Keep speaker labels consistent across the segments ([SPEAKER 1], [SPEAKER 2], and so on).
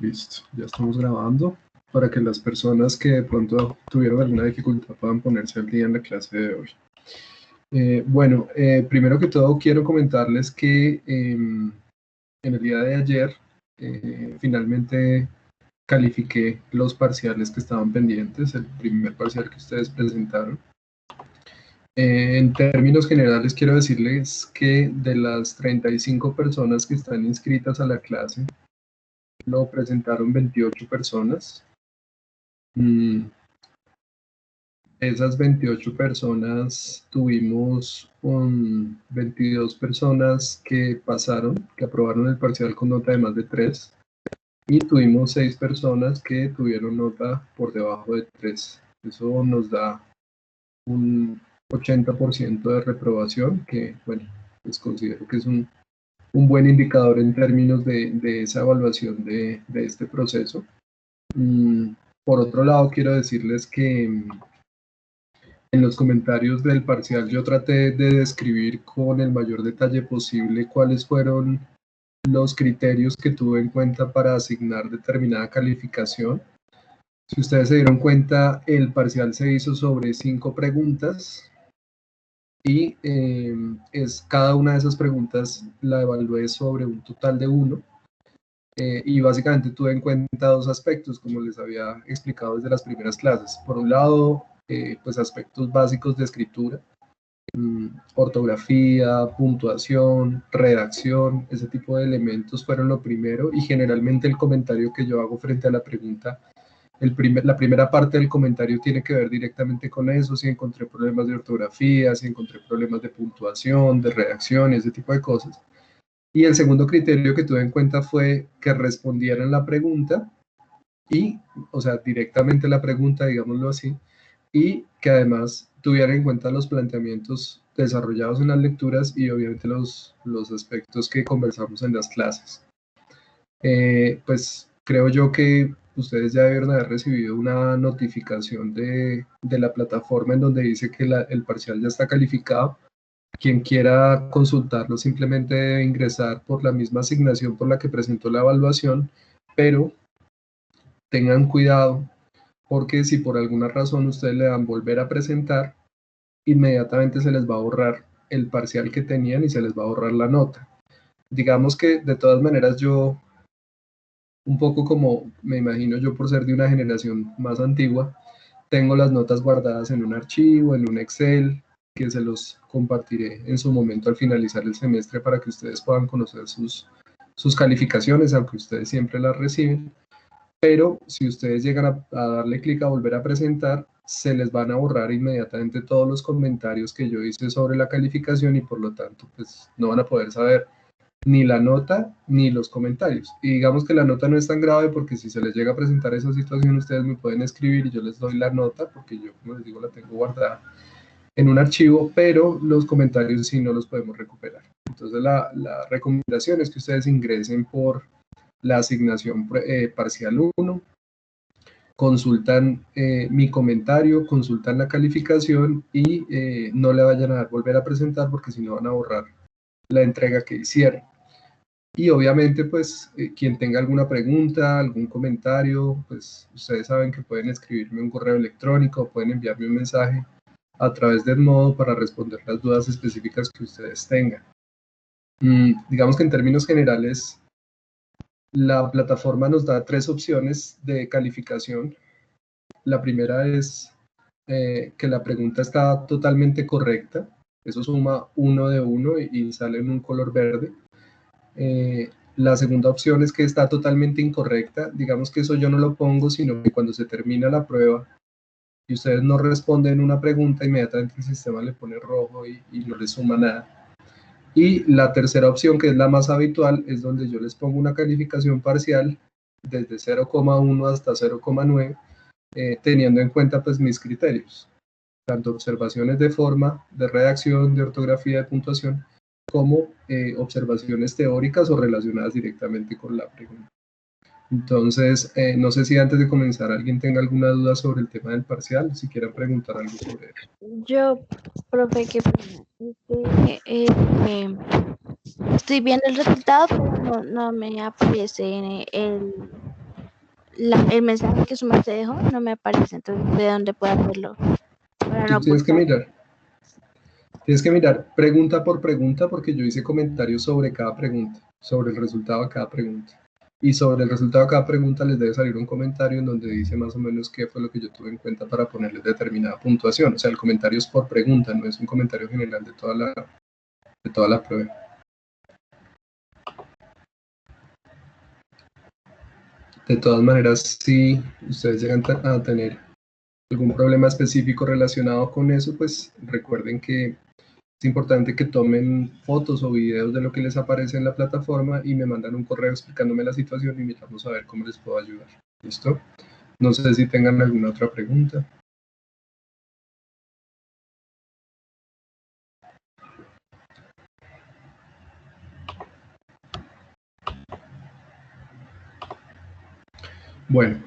[SPEAKER 1] Listo, ya estamos grabando para que las personas que de pronto tuvieron alguna dificultad puedan ponerse al día en la clase de hoy. Primero que todo quiero comentarles que en el día de ayer finalmente califiqué los parciales que estaban pendientes, el primer parcial que ustedes presentaron. En términos generales quiero decirles que de las 35 personas que están inscritas a la clase, lo presentaron 28 personas. Esas 28 personas tuvimos 22 personas que pasaron, que aprobaron el parcial con nota de más de 3, y tuvimos 6 personas que tuvieron nota por debajo de 3. Eso nos da un 80% de reprobación, que bueno, pues considero que es un buen indicador en términos de esa evaluación de este proceso. Por otro lado, quiero decirles que en los comentarios del parcial yo traté de describir con el mayor detalle posible cuáles fueron los criterios que tuve en cuenta para asignar determinada calificación. Si ustedes se dieron cuenta, el parcial se hizo sobre 5 preguntas y cada una de esas preguntas la evalué sobre un total de 1. Y básicamente tuve en cuenta 2 aspectos, como les había explicado desde las primeras clases. Por un lado, pues aspectos básicos de escritura, ortografía, puntuación, redacción, ese tipo de elementos fueron lo primero, y generalmente el comentario que yo hago frente a la pregunta, la primera parte del comentario tiene que ver directamente con eso, si encontré problemas de ortografía, si encontré problemas de puntuación, de redacción, ese tipo de cosas. Y el segundo criterio que tuve en cuenta fue que respondieran la pregunta, o sea, directamente la pregunta, digámoslo así, y que además tuvieran en cuenta los planteamientos desarrollados en las lecturas y obviamente los aspectos que conversamos en las clases. Pues creo yo que ustedes ya debieron haber recibido una notificación de la plataforma en donde dice que el parcial ya está calificado. Quien quiera consultarlo simplemente debe ingresar por la misma asignación por la que presentó la evaluación, pero tengan cuidado porque si por alguna razón ustedes le dan volver a presentar, inmediatamente se les va a borrar el parcial que tenían y se les va a borrar la nota. Digamos que de todas maneras yo, un poco como me imagino yo por ser de una generación más antigua, tengo las notas guardadas en un archivo, en un Excel, que se los compartiré en su momento al finalizar el semestre para que ustedes puedan conocer sus calificaciones, aunque ustedes siempre las reciben. Pero si ustedes llegan a darle clic a volver a presentar, se les van a borrar inmediatamente todos los comentarios que yo hice sobre la calificación y por lo tanto pues no van a poder saber ni la nota ni los comentarios. Y digamos que la nota no es tan grave porque si se les llega a presentar esa situación, ustedes me pueden escribir y yo les doy la nota porque yo, como les digo, la tengo guardada en un archivo, pero los comentarios sí no los podemos recuperar. Entonces la recomendación es que ustedes ingresen por la asignación parcial 1, consultan mi comentario, consultan la calificación y no le vayan a dar volver a presentar porque si no van a borrar la entrega que hicieron. Y obviamente pues quien tenga alguna pregunta, algún comentario, pues ustedes saben que pueden escribirme un correo electrónico, pueden enviarme un mensaje a través del modo para responder las dudas específicas que ustedes tengan. Digamos que en términos generales, la plataforma nos da 3 opciones de calificación. La primera es que la pregunta está totalmente correcta. Eso suma 1 de 1 y sale en un color verde. La segunda opción es que está totalmente incorrecta. Digamos que eso yo no lo pongo, sino que cuando se termina la prueba y ustedes no responden una pregunta, inmediatamente el sistema le pone rojo y no le suma nada. Y la tercera opción, que es la más habitual, es donde yo les pongo una calificación parcial desde 0,1 hasta 0,9, teniendo en cuenta pues mis criterios, tanto observaciones de forma, de redacción, de ortografía, de puntuación, como observaciones teóricas o relacionadas directamente con la pregunta. Entonces, no sé si antes de comenzar alguien tenga alguna duda sobre el tema del parcial, si quieran preguntar algo sobre eso.
[SPEAKER 2] Yo, profe, que estoy viendo el resultado, pero no me aparece el mensaje que su merced dejó no me aparece, entonces ¿de dónde puedo hacerlo? Para no
[SPEAKER 1] Tú tienes que
[SPEAKER 2] ocultar.
[SPEAKER 1] mirar pregunta por pregunta porque yo hice comentarios sobre cada pregunta, sobre el resultado de cada pregunta. Y sobre el resultado de cada pregunta les debe salir un comentario en donde dice más o menos qué fue lo que yo tuve en cuenta para ponerles determinada puntuación. O sea, el comentario es por pregunta, no es un comentario general de toda la prueba. De todas maneras, si ustedes llegan a tener algún problema específico relacionado con eso, pues recuerden que es importante que tomen fotos o videos de lo que les aparece en la plataforma y me mandan un correo explicándome la situación y miramos a ver cómo les puedo ayudar. ¿Listo? No sé si tengan alguna otra pregunta. Bueno,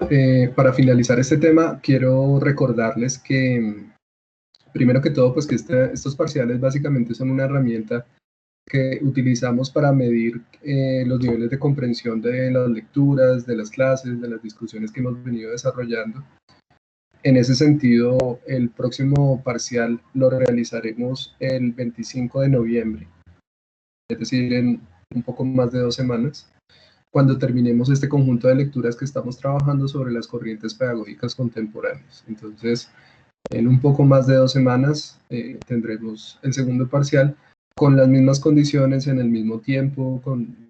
[SPEAKER 1] para finalizar este tema, quiero recordarles que, primero que todo, pues que estos parciales básicamente son una herramienta que utilizamos para medir los niveles de comprensión de las lecturas, de las clases, de las discusiones que hemos venido desarrollando. En ese sentido, el próximo parcial lo realizaremos el 25 de noviembre, es decir, en un poco más de 2 semanas, cuando terminemos este conjunto de lecturas que estamos trabajando sobre las corrientes pedagógicas contemporáneas. Entonces, en un poco más de 2 semanas tendremos el segundo parcial con las mismas condiciones, en el mismo tiempo,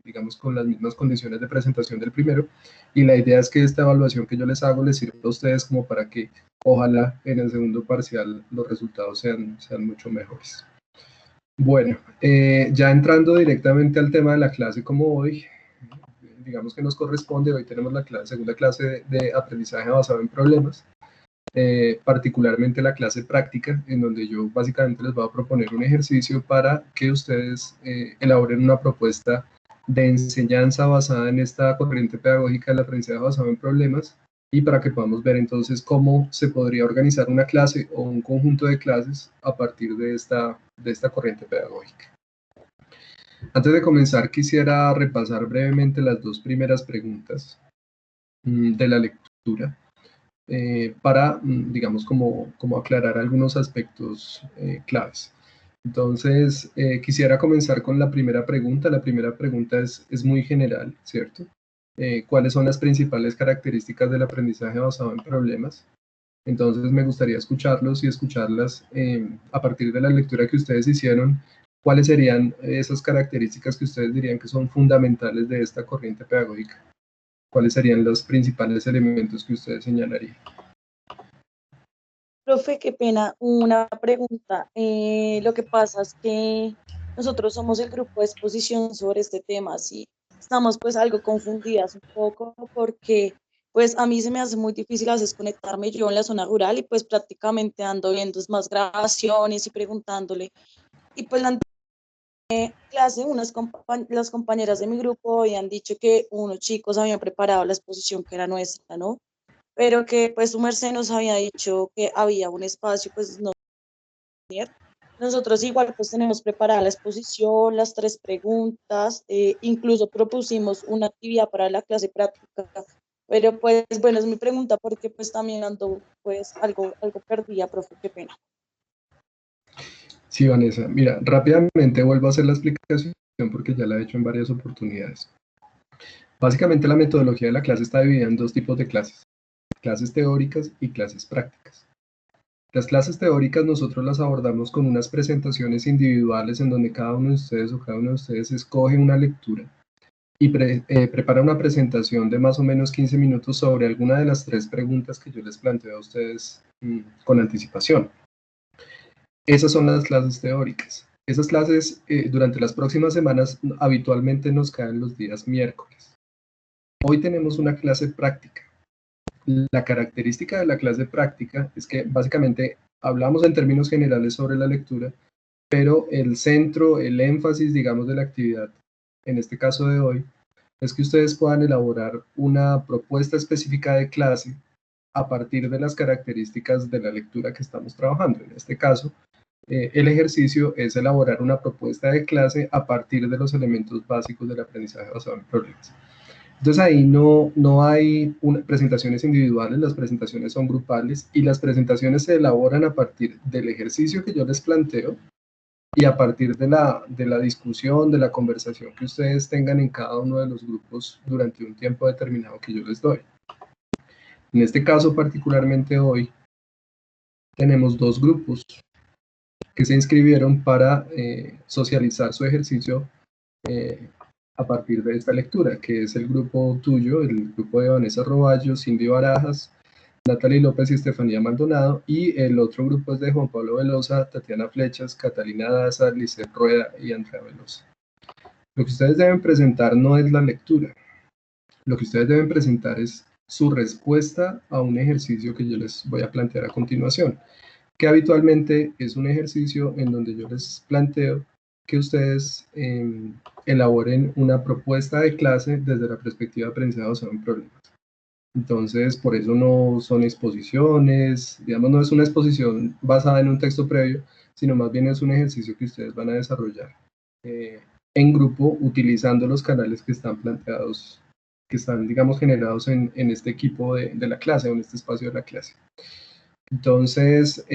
[SPEAKER 1] digamos, con las mismas condiciones de presentación del primero. Y la idea es que esta evaluación que yo les hago les sirva a ustedes como para que ojalá en el segundo parcial los resultados sean mucho mejores. Bueno, ya entrando directamente al tema de la clase como hoy, digamos que nos corresponde, hoy tenemos la segunda clase de aprendizaje basado en problemas. Particularmente la clase práctica, en donde yo básicamente les voy a proponer un ejercicio para que ustedes elaboren una propuesta de enseñanza basada en esta corriente pedagógica del aprendizaje basado en problemas y para que podamos ver entonces cómo se podría organizar una clase o un conjunto de clases a partir de esta corriente pedagógica. Antes de comenzar, quisiera repasar brevemente las dos primeras preguntas de la lectura. Para, digamos, como aclarar algunos aspectos claves. Entonces, quisiera comenzar con la primera pregunta. La primera pregunta es muy general, ¿cierto? ¿Cuáles son las principales características del aprendizaje basado en problemas? Entonces, me gustaría escucharlos y escucharlas a partir de la lectura que ustedes hicieron. ¿Cuáles serían esas características que ustedes dirían que son fundamentales de esta corriente pedagógica? ¿Cuáles serían los principales elementos que ustedes señalarían?
[SPEAKER 3] Profe, qué pena, una pregunta. Lo que pasa es que nosotros somos el grupo de exposición sobre este tema, sí. Estamos pues algo confundidas un poco porque pues a mí se me hace muy difícil a veces conectarme yo en la zona rural y pues prácticamente ando viendo más grabaciones y preguntándole. Y pues la clase, las compañeras de mi grupo habían dicho que unos chicos habían preparado la exposición que era nuestra, ¿no? Pero que pues su merced nos había dicho que había un espacio, pues no. Nosotros igual pues tenemos preparada la exposición, las 3 preguntas, incluso propusimos una actividad para la clase práctica, pero pues bueno, es mi pregunta porque pues también ando pues algo perdida, profe, qué pena.
[SPEAKER 1] Sí, Vanessa. Mira, rápidamente vuelvo a hacer la explicación porque ya la he hecho en varias oportunidades. Básicamente la metodología de la clase está dividida en dos tipos de clases: clases teóricas y clases prácticas. Las clases teóricas nosotros las abordamos con unas presentaciones individuales en donde cada uno de ustedes o cada uno de ustedes escoge una lectura y prepara una presentación de más o menos 15 minutos sobre alguna de las 3 preguntas que yo les planteo a ustedes con anticipación. Esas son las clases teóricas. Esas clases durante las próximas semanas habitualmente nos caen los días miércoles. Hoy tenemos una clase práctica. La característica de la clase práctica es que básicamente hablamos en términos generales sobre la lectura, pero el centro, el énfasis, digamos, de la actividad, en este caso de hoy, es que ustedes puedan elaborar una propuesta específica de clase a partir de las características de la lectura que estamos trabajando. En este caso, el ejercicio es elaborar una propuesta de clase a partir de los elementos básicos del aprendizaje basado en problemas. Entonces ahí no hay presentaciones individuales, las presentaciones son grupales y las presentaciones se elaboran a partir del ejercicio que yo les planteo y a partir de la discusión, de la conversación que ustedes tengan en cada uno de los grupos durante un tiempo determinado que yo les doy. En este caso, particularmente hoy, tenemos dos grupos que se inscribieron para socializar su ejercicio a partir de esta lectura, que es el grupo tuyo, el grupo de Vanessa Roballo, Cindy Barajas, Natalie López y Estefanía Maldonado, y el otro grupo es de Juan Pablo Velosa, Tatiana Flechas, Catalina Daza, Lisset Rueda y Andrea Velosa. Lo que ustedes deben presentar no es la lectura, lo que ustedes deben presentar es su respuesta a un ejercicio que yo les voy a plantear a continuación, que habitualmente es un ejercicio en donde yo les planteo que ustedes elaboren una propuesta de clase desde la perspectiva de aprendizaje basado en problemas. Entonces, por eso no son exposiciones, digamos, no es una exposición basada en un texto previo, sino más bien es un ejercicio que ustedes van a desarrollar en grupo utilizando los canales que están planteados, que están, digamos, generados en este equipo de la clase, en este espacio de la clase. Entonces,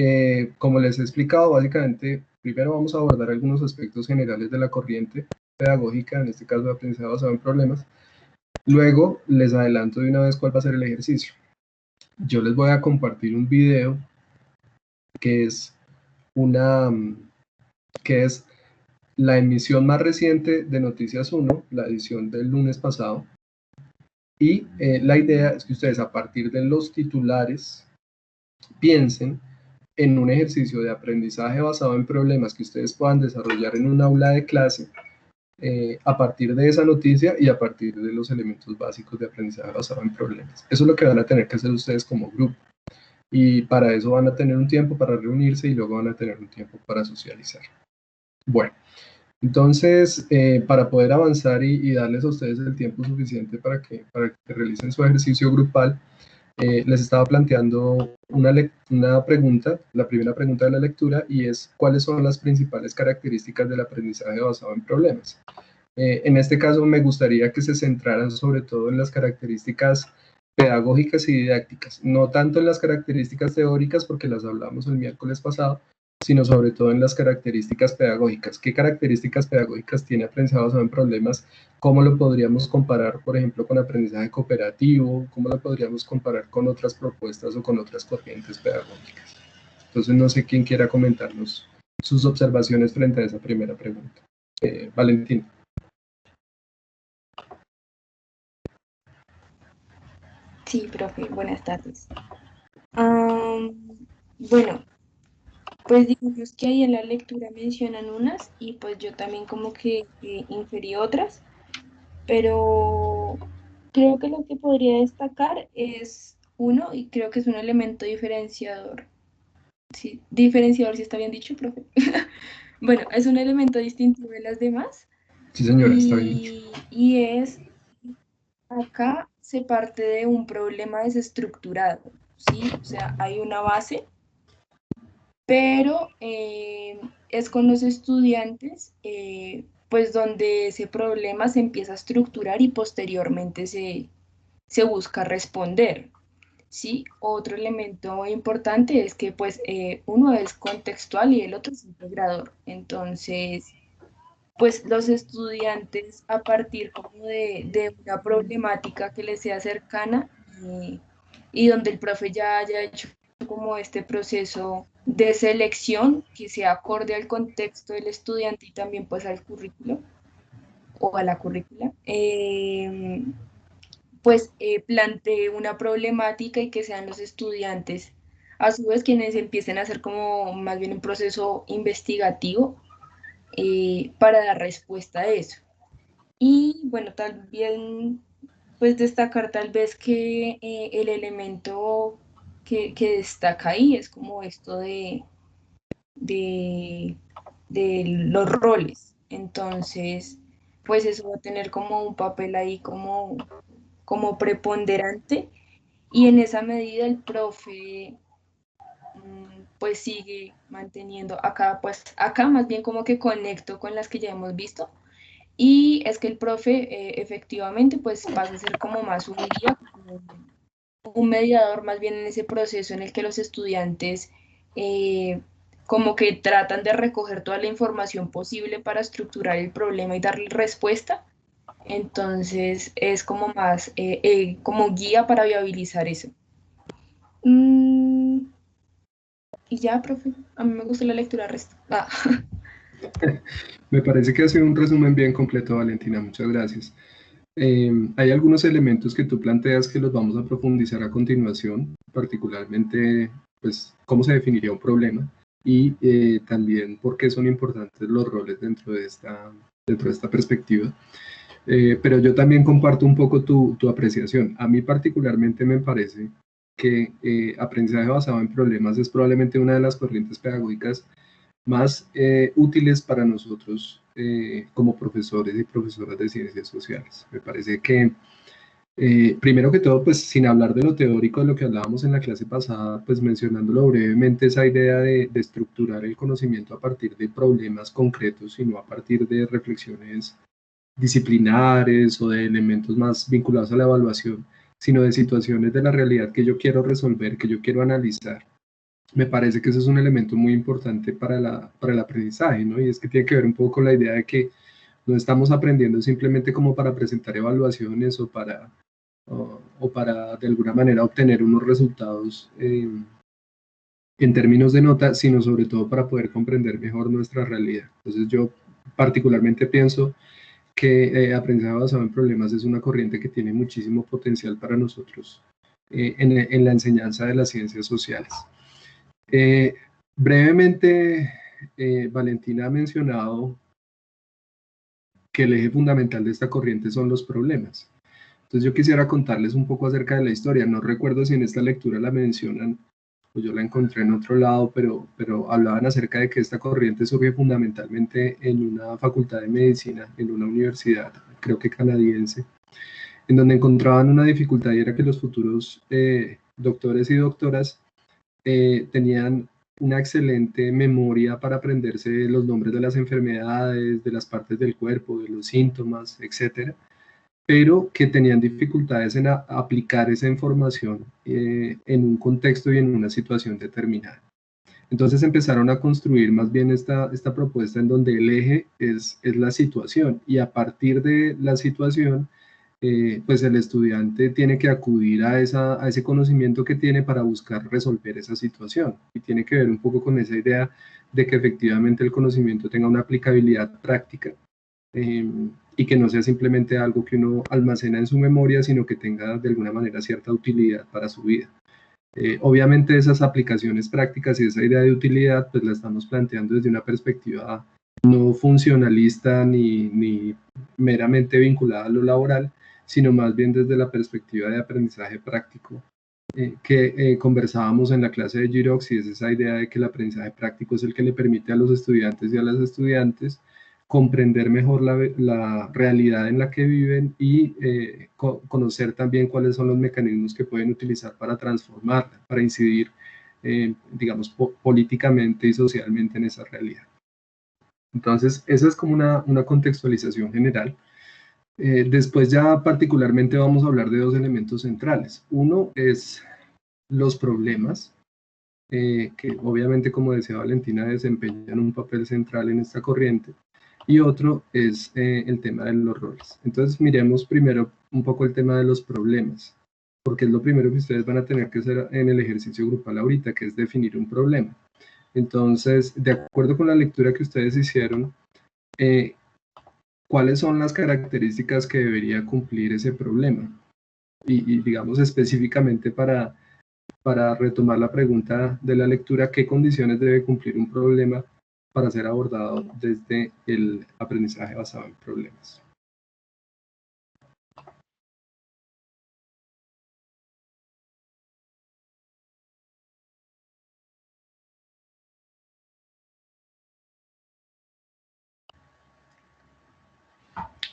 [SPEAKER 1] como les he explicado, básicamente, primero vamos a abordar algunos aspectos generales de la corriente pedagógica, en este caso de aprendizaje basado en problemas. Luego, les adelanto de una vez cuál va a ser el ejercicio. Yo les voy a compartir un video que es la emisión más reciente de Noticias 1, la edición del lunes pasado. Y la idea es que ustedes, a partir de los titulares, piensen en un ejercicio de aprendizaje basado en problemas que ustedes puedan desarrollar en un aula de clase a partir de esa noticia y a partir de los elementos básicos de aprendizaje basado en problemas. Eso es lo que van a tener que hacer ustedes como grupo. Y para eso van a tener un tiempo para reunirse y luego van a tener un tiempo para socializar. Bueno, entonces, para poder avanzar y darles a ustedes el tiempo suficiente para que realicen su ejercicio grupal, les estaba planteando una pregunta, la primera pregunta de la lectura, y es ¿cuáles son las principales características del aprendizaje basado en problemas? En este caso me gustaría que se centraran sobre todo en las características pedagógicas y didácticas, no tanto en las características teóricas porque las hablamos el miércoles pasado, sino sobre todo en las características pedagógicas. ¿Qué características pedagógicas tiene aprendizaje basado en problemas? ¿Cómo lo podríamos comparar, por ejemplo, con aprendizaje cooperativo? ¿Cómo lo podríamos comparar con otras propuestas o con otras corrientes pedagógicas? Entonces, no sé quién quiera comentarnos sus observaciones frente a esa primera pregunta. Valentín.
[SPEAKER 4] Sí, profe, buenas tardes. Bueno, pues digamos que ahí en la lectura mencionan unas y pues yo también como que inferí otras, pero creo que lo que podría destacar es uno, y creo que es un elemento diferenciador. Sí, diferenciador, si está bien dicho, profe. Bueno, es un elemento distintivo de las demás
[SPEAKER 1] Sí, señora, está bien dicho.
[SPEAKER 4] y es, acá se parte de un problema desestructurado, ¿sí? O sea, hay una base, pero es con los estudiantes, pues donde ese problema se empieza a estructurar y posteriormente se busca responder, ¿sí? Otro elemento importante es que pues uno es contextual y el otro es integrador. Entonces, pues los estudiantes a partir como de una problemática que les sea cercana y donde el profe ya haya hecho como este proceso de selección que sea acorde al contexto del estudiante y también pues al currículo o a la currícula, pues plantee una problemática y que sean los estudiantes a su vez quienes empiecen a hacer como más bien un proceso investigativo para dar respuesta a eso. Y bueno, también pues destacar tal vez que el elemento que destaca ahí es como esto de, de los roles. Entonces, pues eso va a tener como un papel ahí como preponderante y en esa medida el profe pues sigue manteniendo acá, pues acá más bien como que conecto con las que ya hemos visto, Y es que el profe efectivamente pues pasa a ser como más un guía, como un mediador más bien en ese proceso en el que los estudiantes como que tratan de recoger toda la información posible para estructurar el problema y darle respuesta. Entonces es como más como guía para viabilizar eso. Mm, y ya, profe, a mí me gusta la lectura resto. Ah.
[SPEAKER 1] Me parece que ha sido un resumen bien completo, Valentina, muchas gracias. Hay algunos elementos que tú planteas que los vamos a profundizar a continuación, particularmente, pues, cómo se definiría un problema y también por qué son importantes los roles dentro de esta perspectiva. Pero yo también comparto un poco tu apreciación. A mí particularmente me parece que aprendizaje basado en problemas es probablemente una de las corrientes pedagógicas más útiles para nosotros como profesores y profesoras de ciencias sociales. Me parece que, primero que todo, pues sin hablar de lo teórico, de lo que hablábamos en la clase pasada, pues mencionándolo brevemente, esa idea de estructurar el conocimiento a partir de problemas concretos y no a partir de reflexiones disciplinares o de elementos más vinculados a la evaluación, sino de situaciones de la realidad que yo quiero resolver, que yo quiero analizar. Me parece que eso es un elemento muy importante para el aprendizaje, ¿no? Y es que tiene que ver un poco con la idea de que no estamos aprendiendo simplemente como para presentar evaluaciones o para de alguna manera obtener unos resultados en términos de nota, sino sobre todo para poder comprender mejor nuestra realidad. Entonces yo particularmente pienso que aprendizaje basado en problemas es una corriente que tiene muchísimo potencial para nosotros en la enseñanza de las ciencias sociales. Brevemente, Valentina ha mencionado que el eje fundamental de esta corriente son los problemas. Entonces yo quisiera contarles un poco acerca de la historia. No recuerdo si en esta lectura la mencionan o yo la encontré en otro lado, pero hablaban acerca de que esta corriente surge fundamentalmente en una facultad de medicina, en una universidad, creo que canadiense, en donde encontraban una dificultad y era que los futuros doctores y doctoras tenían una excelente memoria para aprenderse los nombres de las enfermedades, de las partes del cuerpo, de los síntomas, etcétera, pero que tenían dificultades en aplicar esa información en un contexto y en una situación determinada. Entonces empezaron a construir más bien esta propuesta en donde el eje es la situación y a partir de la situación pues el estudiante tiene que acudir a ese conocimiento que tiene para buscar resolver esa situación. Y tiene que ver un poco con esa idea de que efectivamente el conocimiento tenga una aplicabilidad práctica y que no sea simplemente algo que uno almacena en su memoria, sino que tenga de alguna manera cierta utilidad para su vida. Obviamente esas aplicaciones prácticas y esa idea de utilidad pues la estamos planteando desde una perspectiva no funcionalista ni meramente vinculada a lo laboral, sino más bien desde la perspectiva de aprendizaje práctico que conversábamos en la clase de Girox, y es esa idea de que el aprendizaje práctico es el que le permite a los estudiantes y a las estudiantes comprender mejor la realidad en la que viven y conocer también cuáles son los mecanismos que pueden utilizar para transformarla, para incidir, digamos, políticamente y socialmente en esa realidad. Entonces, esa es como una contextualización general. Después ya particularmente vamos a hablar de dos elementos centrales. Uno es los problemas, que obviamente, como decía Valentina, desempeñan un papel central en esta corriente. Y otro es el tema de los roles. Entonces miremos primero un poco el tema de los problemas, porque es lo primero que ustedes van a tener que hacer en el ejercicio grupal ahorita, que es definir un problema. Entonces, de acuerdo con la lectura que ustedes hicieron, ¿cuáles son las características que debería cumplir ese problema? Y digamos específicamente para retomar la pregunta de la lectura, ¿qué condiciones debe cumplir un problema para ser abordado desde el aprendizaje basado en problemas?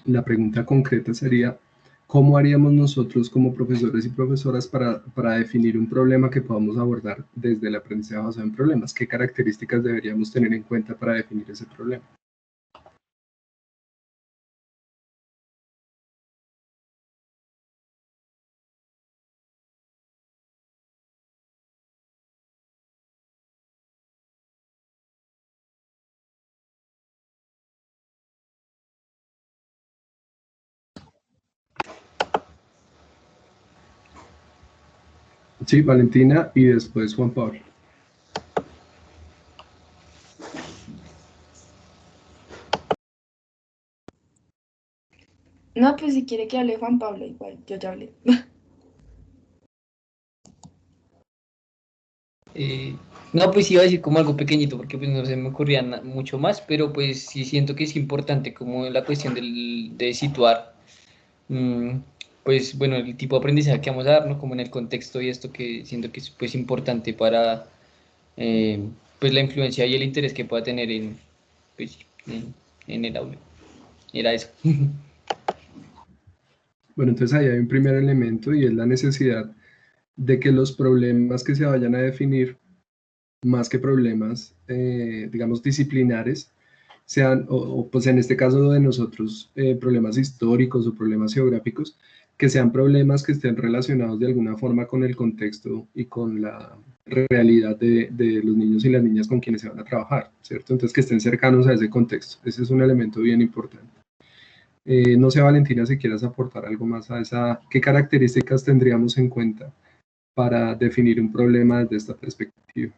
[SPEAKER 1] La pregunta concreta sería, ¿cómo haríamos nosotros como profesores y profesoras para definir un problema que podamos abordar desde el aprendizaje basado en problemas? ¿Qué características deberíamos tener en cuenta para definir ese problema? Sí, Valentina y después Juan Pablo.
[SPEAKER 4] No, pues si quiere que hable Juan Pablo, igual, yo ya hablé.
[SPEAKER 5] No, pues iba a decir como algo pequeñito, porque pues no se me ocurría mucho más, pero pues sí siento que es importante como la cuestión de situar, mm, pues bueno, el tipo de aprendizaje que vamos a dar, ¿no? Como en el contexto y esto que siento que es pues importante para eh, pues la influencia y el interés que pueda tener pues, en el aula. Era eso.
[SPEAKER 1] Bueno, entonces ahí hay un primer elemento y es la necesidad de que los problemas que se vayan a definir, más que problemas, digamos, disciplinares, sean, pues en este caso de nosotros, problemas históricos o problemas geográficos, que sean problemas que estén relacionados de alguna forma con el contexto y con la realidad de los niños y las niñas con quienes se van a trabajar, ¿cierto? Entonces que estén cercanos a ese contexto. Ese es un elemento bien importante. No sé, Valentina, si quieras aportar algo más a esa, ¿qué características tendríamos en cuenta para definir un problema desde esta perspectiva?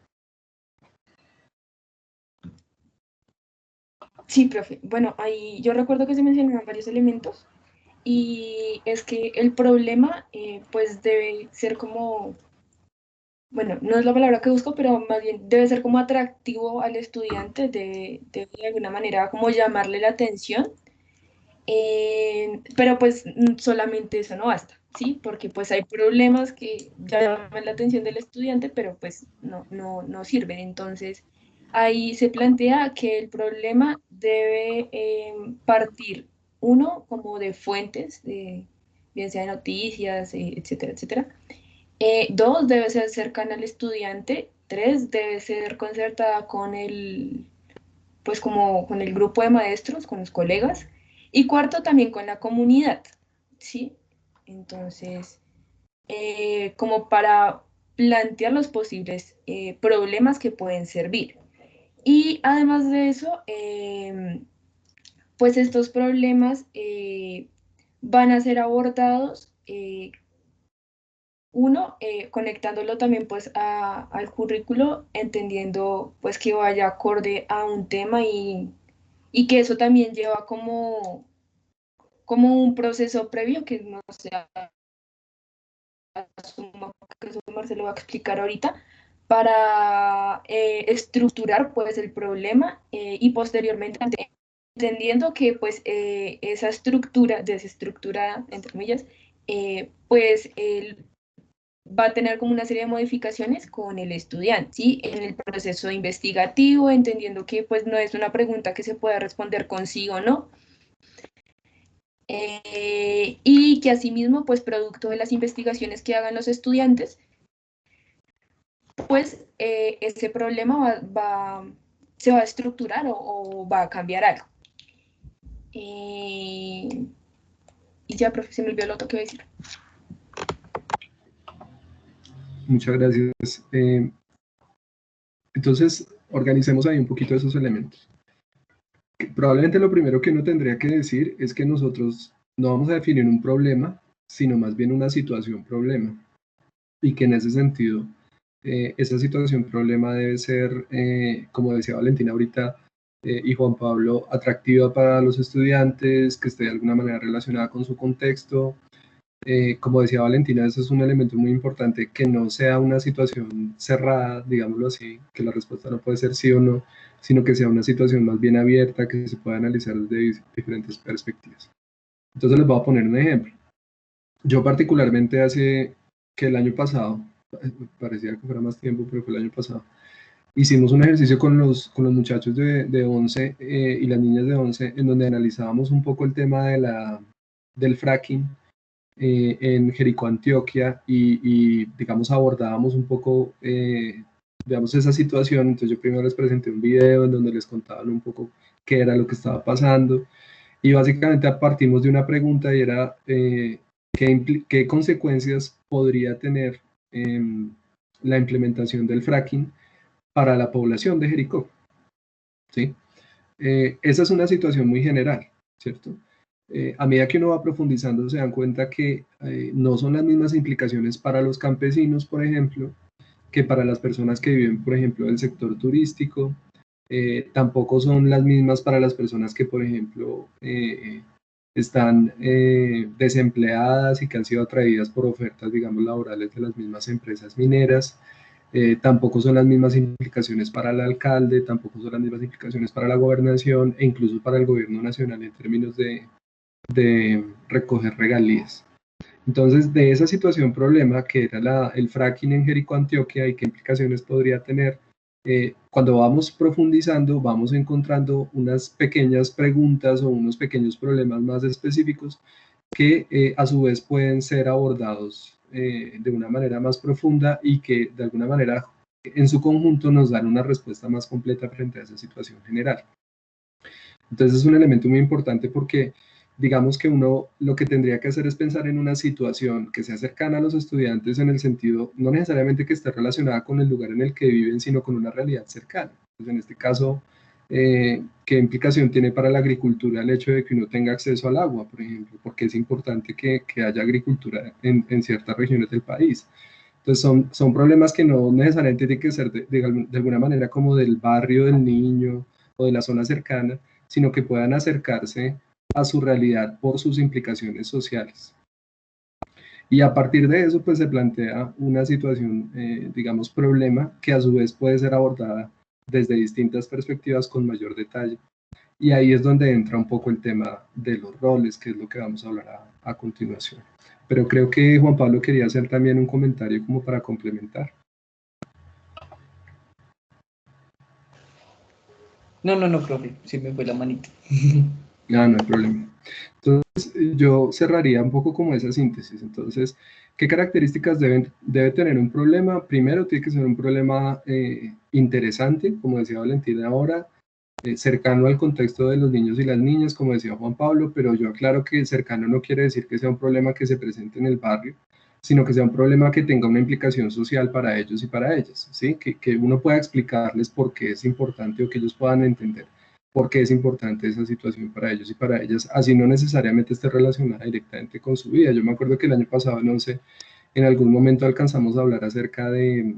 [SPEAKER 4] Sí, profe. Bueno, ahí yo recuerdo que se mencionaban varios elementos y es que el problema pues debe ser como, bueno, no es la palabra que busco, pero más bien debe ser como atractivo al estudiante, de alguna manera como llamarle la atención, pero pues solamente eso no basta, ¿sí? Porque pues hay problemas que llaman la atención del estudiante, pero pues no sirven. Entonces, ahí se plantea que el problema debe partir, uno, como de fuentes, bien sea de noticias, etcétera, etcétera. Dos, debe ser cercana al estudiante. Tres, debe ser concertada con el, pues como con el grupo de maestros, con los colegas. Y cuarto, también con la comunidad, ¿sí? Entonces, como para plantear los posibles problemas que pueden servir. Y además de eso, pues estos problemas van a ser abordados uno, conectándolo también pues al currículo, entendiendo pues que vaya acorde a un tema y que eso también lleva como un proceso previo que no sé, asumo que eso Marcelo va a explicar ahorita, para estructurar pues el problema y posteriormente entendiendo que pues esa estructura, desestructurada, entre comillas, pues el va a tener como una serie de modificaciones con el estudiante, ¿sí? En el proceso investigativo, entendiendo que pues no es una pregunta que se pueda responder con sí o no, y que asimismo, pues producto de las investigaciones que hagan los estudiantes, pues ese problema se va a estructurar o va a cambiar algo. Y ya, profe, se me olvidó lo otro que iba a decir.
[SPEAKER 1] Muchas gracias. Entonces, organicemos ahí un poquito esos elementos. Probablemente lo primero que uno tendría que decir es que nosotros no vamos a definir un problema, sino más bien una situación problema. Y que en ese sentido, esa situación problema debe ser, como decía Valentina ahorita, y Juan Pablo, atractiva para los estudiantes, que esté de alguna manera relacionada con su contexto. Como decía Valentina, eso es un elemento muy importante, que no sea una situación cerrada, digámoslo así, que la respuesta no puede ser sí o no, sino que sea una situación más bien abierta, que se pueda analizar desde diferentes perspectivas. Entonces les voy a poner un ejemplo. Yo particularmente hace que el año pasado, parecía que fuera más tiempo, pero fue el año pasado, hicimos un ejercicio con los muchachos de 11 y las niñas de 11, en donde analizábamos un poco el tema del fracking en Jericó, Antioquia, y digamos abordábamos un poco, digamos, esa situación. Entonces yo primero les presenté un video en donde les contaban un poco qué era lo que estaba pasando, y básicamente partimos de una pregunta y era ¿qué consecuencias podría tener la implementación del fracking para la población de Jericó? ¿Sí? Esa es una situación muy general, ¿cierto? a medida que uno va profundizando se dan cuenta que no son las mismas implicaciones para los campesinos, por ejemplo, que para las personas que viven, por ejemplo, del sector turístico. Tampoco son las mismas para las personas que, por ejemplo, están desempleadas y que han sido atraídas por ofertas, digamos, laborales de las mismas empresas mineras. Tampoco son las mismas implicaciones para el alcalde, tampoco son las mismas implicaciones para la gobernación e incluso para el gobierno nacional en términos de recoger regalías. Entonces, de esa situación problema que era el fracking en Jericó, Antioquia, y qué implicaciones podría tener, cuando vamos profundizando, vamos encontrando unas pequeñas preguntas o unos pequeños problemas más específicos que a su vez pueden ser abordados de una manera más profunda y que de alguna manera en su conjunto nos dan una respuesta más completa frente a esa situación general. Entonces es un elemento muy importante porque digamos que uno lo que tendría que hacer es pensar en una situación que sea cercana a los estudiantes en el sentido, no necesariamente que esté relacionada con el lugar en el que viven, sino con una realidad cercana. Entonces, en este caso, ¿qué implicación tiene para la agricultura el hecho de que uno tenga acceso al agua, por ejemplo? Porque es importante que haya agricultura en ciertas regiones del país. Entonces son problemas que no necesariamente tienen que ser de alguna manera como del barrio del niño o de la zona cercana, sino que puedan acercarse a su realidad por sus implicaciones sociales. Y a partir de eso, pues se plantea una situación, digamos, problema, que a su vez puede ser abordada desde distintas perspectivas con mayor detalle. Y ahí es donde entra un poco el tema de los roles, que es lo que vamos a hablar a continuación. Pero creo que Juan Pablo quería hacer también un comentario como para complementar.
[SPEAKER 5] No, profe, sí me fue la manita.
[SPEAKER 1] No hay problema. Entonces, yo cerraría un poco como esa síntesis. Entonces, ¿qué características debe tener un problema? Primero, tiene que ser un problema interesante, como decía Valentina ahora, cercano al contexto de los niños y las niñas, como decía Juan Pablo, pero yo aclaro que cercano no quiere decir que sea un problema que se presente en el barrio, sino que sea un problema que tenga una implicación social para ellos y para ellas, ¿sí? Que uno pueda explicarles por qué es importante o que ellos puedan entender por qué es importante esa situación para ellos y para ellas, así no necesariamente esté relacionada directamente con su vida. Yo me acuerdo que el año pasado, no sé, en algún momento alcanzamos a hablar acerca de,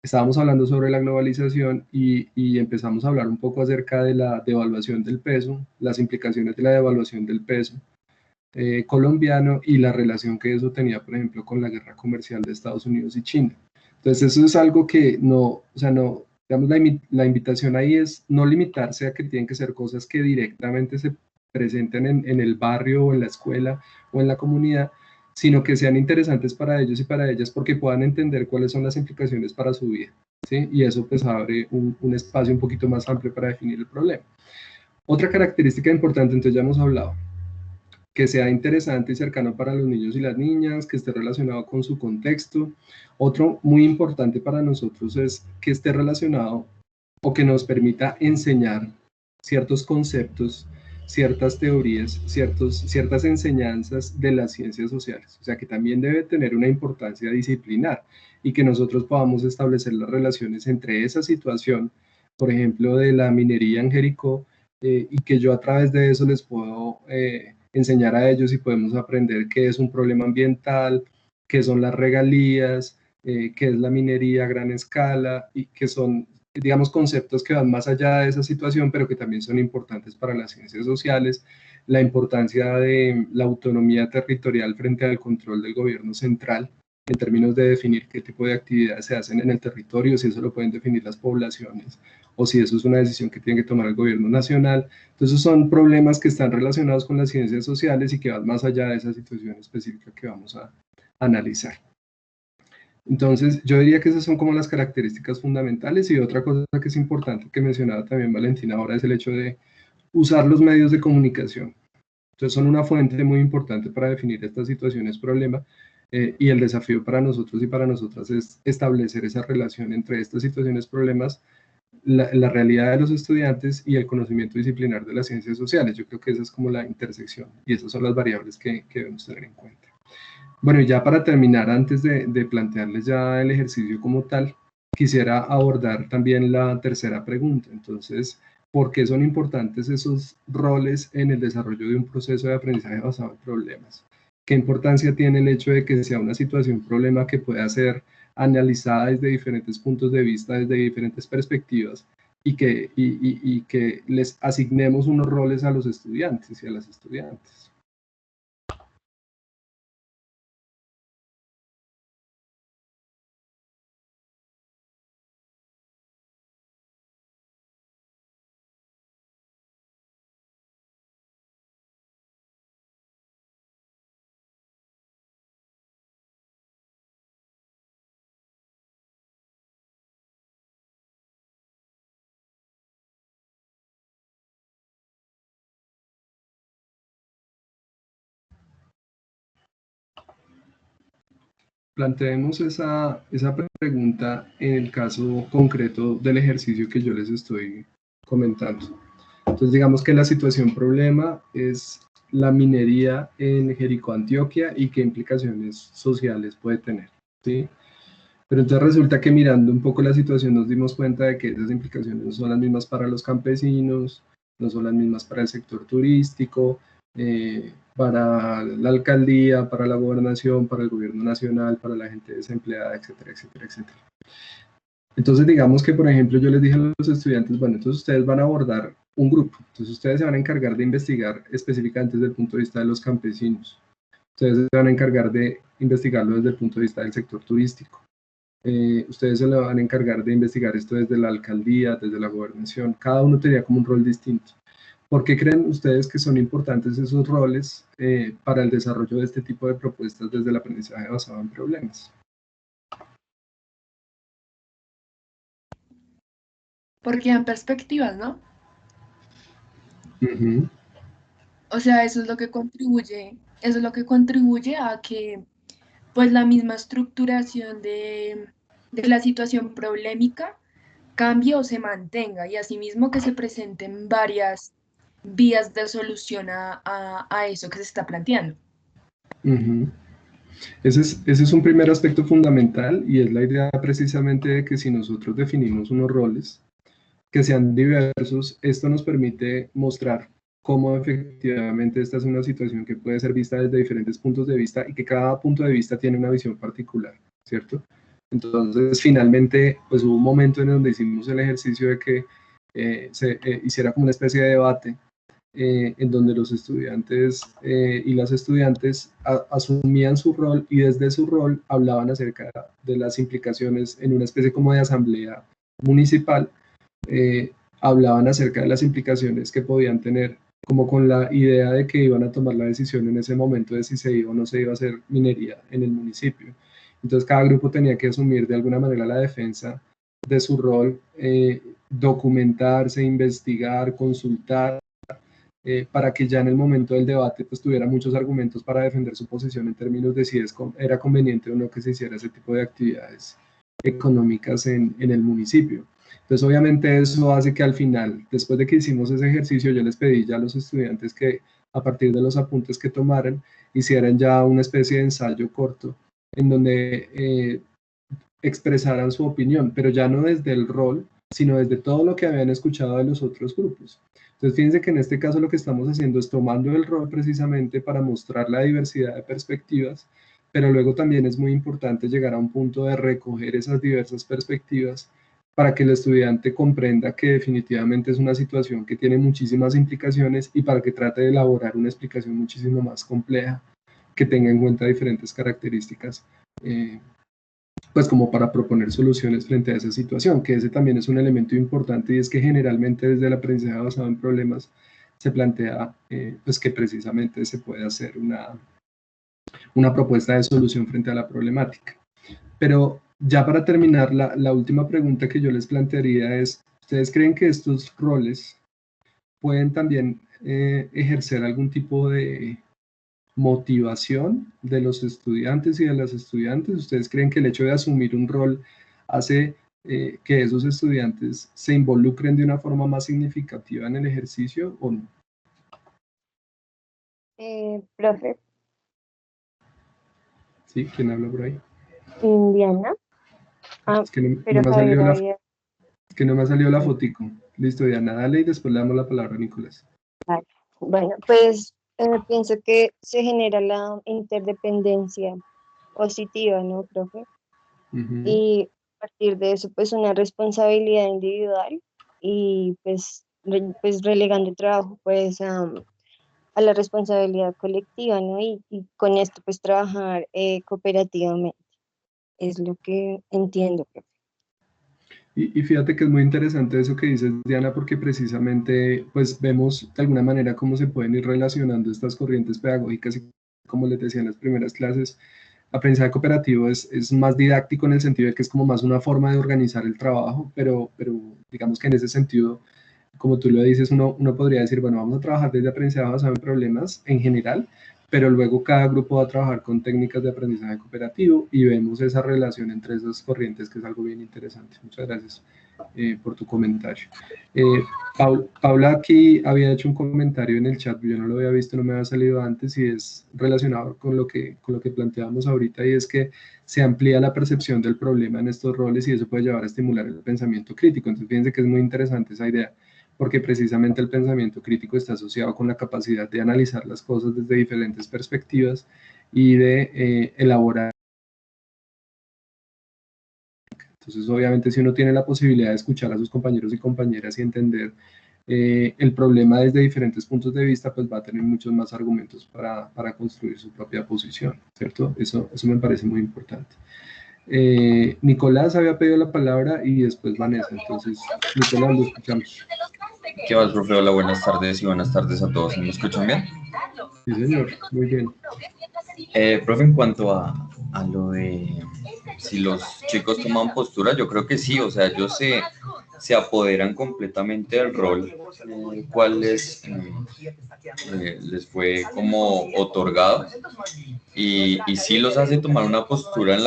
[SPEAKER 1] estábamos hablando sobre la globalización y empezamos a hablar un poco acerca de la devaluación del peso, las implicaciones de la devaluación del peso colombiano y la relación que eso tenía, por ejemplo, con la guerra comercial de Estados Unidos y China. Entonces eso es algo que no, o sea, no, digamos, la invitación ahí es no limitarse a que tienen que ser cosas que directamente se presenten en el barrio o en la escuela o en la comunidad, sino que sean interesantes para ellos y para ellas porque puedan entender cuáles son las implicaciones para su vida, ¿sí? Y eso pues abre un espacio un poquito más amplio para definir el problema. Otra característica importante, entonces ya hemos hablado, que sea interesante y cercano para los niños y las niñas, que esté relacionado con su contexto. Otro muy importante para nosotros es que esté relacionado o que nos permita enseñar ciertos conceptos, ciertas teorías, ciertas enseñanzas de las ciencias sociales. O sea, que también debe tener una importancia disciplinar y que nosotros podamos establecer las relaciones entre esa situación, por ejemplo, de la minería en Jericó, y que yo a través de eso les puedo enseñar a ellos y podemos aprender qué es un problema ambiental, qué son las regalías, qué es la minería a gran escala y que son, digamos, conceptos que van más allá de esa situación, pero que también son importantes para las ciencias sociales, la importancia de la autonomía territorial frente al control del gobierno central, en términos de definir qué tipo de actividades se hacen en el territorio, si eso lo pueden definir las poblaciones, o si eso es una decisión que tiene que tomar el gobierno nacional. Entonces son problemas que están relacionados con las ciencias sociales y que van más allá de esa situación específica que vamos a analizar. Entonces, yo diría que esas son como las características fundamentales. Y otra cosa que es importante que mencionaba también Valentina ahora es el hecho de usar los medios de comunicación. Entonces, son una fuente muy importante para definir estas situaciones problema, y el desafío para nosotros y para nosotras es establecer esa relación entre estas situaciones problemas, la realidad de los estudiantes y el conocimiento disciplinar de las ciencias sociales. Yo creo que esa es como la intersección y esas son las variables que debemos tener en cuenta. Bueno, y ya para terminar, antes de plantearles ya el ejercicio como tal, quisiera abordar también la tercera pregunta. Entonces, ¿Por qué son importantes esos roles en el desarrollo de un proceso de aprendizaje basado en problemas? ¿Qué importancia tiene el hecho de que sea una situación, problema que pueda ser analizada desde diferentes puntos de vista, desde diferentes perspectivas, y que les asignemos unos roles a los estudiantes y a las estudiantes? Planteemos esa pregunta en el caso concreto del ejercicio que yo les estoy comentando. Entonces, digamos que la situación problema es la minería en Jericó, Antioquia, y qué implicaciones sociales puede tener, ¿sí? Pero entonces resulta que mirando un poco la situación nos dimos cuenta de que esas implicaciones no son las mismas para los campesinos, no son las mismas para el sector turístico, para la alcaldía, para la gobernación, para el gobierno nacional, para la gente desempleada, etcétera, etcétera, etcétera. Entonces digamos que, por ejemplo, yo les dije a los estudiantes, bueno, entonces ustedes van a abordar un grupo, entonces ustedes se van a encargar de investigar específicamente desde el punto de vista de los campesinos, ustedes se van a encargar de investigarlo desde el punto de vista del sector turístico, ustedes se lo van a encargar de investigar esto desde la alcaldía, desde la gobernación, cada uno tenía como un rol distinto. ¿Por qué creen ustedes que son importantes esos roles para el desarrollo de este tipo de propuestas desde el aprendizaje basado en problemas?
[SPEAKER 4] Porque dan perspectivas, ¿no?
[SPEAKER 1] Uh-huh.
[SPEAKER 4] O sea, eso es lo que contribuye a que pues la misma estructuración de la situación problemática cambie o se mantenga y asimismo que se presenten varias vías de solución a eso que se está planteando.
[SPEAKER 1] Uh-huh. Ese es un primer aspecto fundamental, y es la idea precisamente de que si nosotros definimos unos roles que sean diversos, esto nos permite mostrar cómo efectivamente esta es una situación que puede ser vista desde diferentes puntos de vista y que cada punto de vista tiene una visión particular, ¿cierto? Entonces, finalmente, pues hubo un momento en donde hicimos el ejercicio de que se hiciera como una especie de debate en donde los estudiantes y las estudiantes asumían su rol y desde su rol hablaban acerca de las implicaciones en una especie como de asamblea municipal, hablaban acerca de las implicaciones que podían tener, como con la idea de que iban a tomar la decisión en ese momento de si se iba o no se iba a hacer minería en el municipio. Entonces cada grupo tenía que asumir de alguna manera la defensa de su rol, documentarse, investigar, consultar, para que ya en el momento del debate pues tuviera muchos argumentos para defender su posición en términos de si era conveniente o no que se hiciera ese tipo de actividades económicas en el municipio. Entonces obviamente eso hace que al final, después de que hicimos ese ejercicio, yo les pedí ya a los estudiantes que a partir de los apuntes que tomaran, hicieran ya una especie de ensayo corto en donde expresaran su opinión, pero ya no desde el rol, sino desde todo lo que habían escuchado de los otros grupos. Entonces, fíjense que en este caso lo que estamos haciendo es tomando el rol precisamente para mostrar la diversidad de perspectivas, pero luego también es muy importante llegar a un punto de recoger esas diversas perspectivas para que el estudiante comprenda que definitivamente es una situación que tiene muchísimas implicaciones y para que trate de elaborar una explicación muchísimo más compleja que tenga en cuenta diferentes características, pues como para proponer soluciones frente a esa situación, que ese también es un elemento importante, y es que generalmente desde el aprendizaje basado en problemas se plantea pues que precisamente se puede hacer una propuesta de solución frente a la problemática. Pero ya para terminar, la última pregunta que yo les plantearía es, ¿ustedes creen que estos roles pueden también ejercer algún tipo de motivación de los estudiantes y de las estudiantes? ¿Ustedes creen que el hecho de asumir un rol hace que esos estudiantes se involucren de una forma más significativa en el ejercicio o no?
[SPEAKER 6] Profe,
[SPEAKER 1] ¿Sí? ¿Quién habla por ahí?
[SPEAKER 6] Indiana.
[SPEAKER 1] Es que no
[SPEAKER 6] Pero
[SPEAKER 1] me ha
[SPEAKER 6] Javier
[SPEAKER 1] salido
[SPEAKER 6] había...
[SPEAKER 1] es que no me ha salido la fotico. Listo, Diana, dale y después le damos la palabra a Nicolás.
[SPEAKER 6] Bueno, pues pienso que se genera la interdependencia positiva, ¿no, profe? Y a partir de eso, pues una responsabilidad individual y pues relegando el trabajo pues a la responsabilidad colectiva, ¿no? Y con esto pues trabajar cooperativamente, es lo que entiendo, profe.
[SPEAKER 1] Y fíjate que es muy interesante eso que dices, Diana, porque precisamente pues vemos de alguna manera cómo se pueden ir relacionando estas corrientes pedagógicas y como les decía en las primeras clases, aprendizaje cooperativo es más didáctico en el sentido de que es como más una forma de organizar el trabajo, pero digamos que en ese sentido, como tú lo dices, uno podría decir, bueno, vamos a trabajar desde aprendizaje basado en problemas en general, pero luego cada grupo va a trabajar con técnicas de aprendizaje cooperativo y vemos esa relación entre esas corrientes, que es algo bien interesante. Muchas gracias por tu comentario. Paula aquí había hecho un comentario en el chat, yo no lo había visto, no me había salido antes, y es relacionado con lo que planteamos ahorita, y es que se amplía la percepción del problema en estos roles y eso puede llevar a estimular el pensamiento crítico. Entonces, fíjense que es muy interesante esa idea, porque precisamente el pensamiento crítico está asociado con la capacidad de analizar las cosas desde diferentes perspectivas y de elaborar. Entonces, obviamente, si uno tiene la posibilidad de escuchar a sus compañeros y compañeras y entender el problema desde diferentes puntos de vista, pues va a tener muchos más argumentos para construir su propia posición, ¿cierto? Eso me parece muy importante. Nicolás había pedido la palabra y después Vanessa, entonces, Nicolás, lo escuchamos.
[SPEAKER 7] ¿Qué más, profe? Hola, buenas tardes y buenas tardes a todos. ¿Me escuchan bien?
[SPEAKER 1] Sí, señor, muy bien.
[SPEAKER 7] Profe, en cuanto a lo de si los chicos toman postura, yo creo que sí, o sea, ellos se apoderan completamente del rol, cual les fue como otorgado, y sí los hace tomar una postura en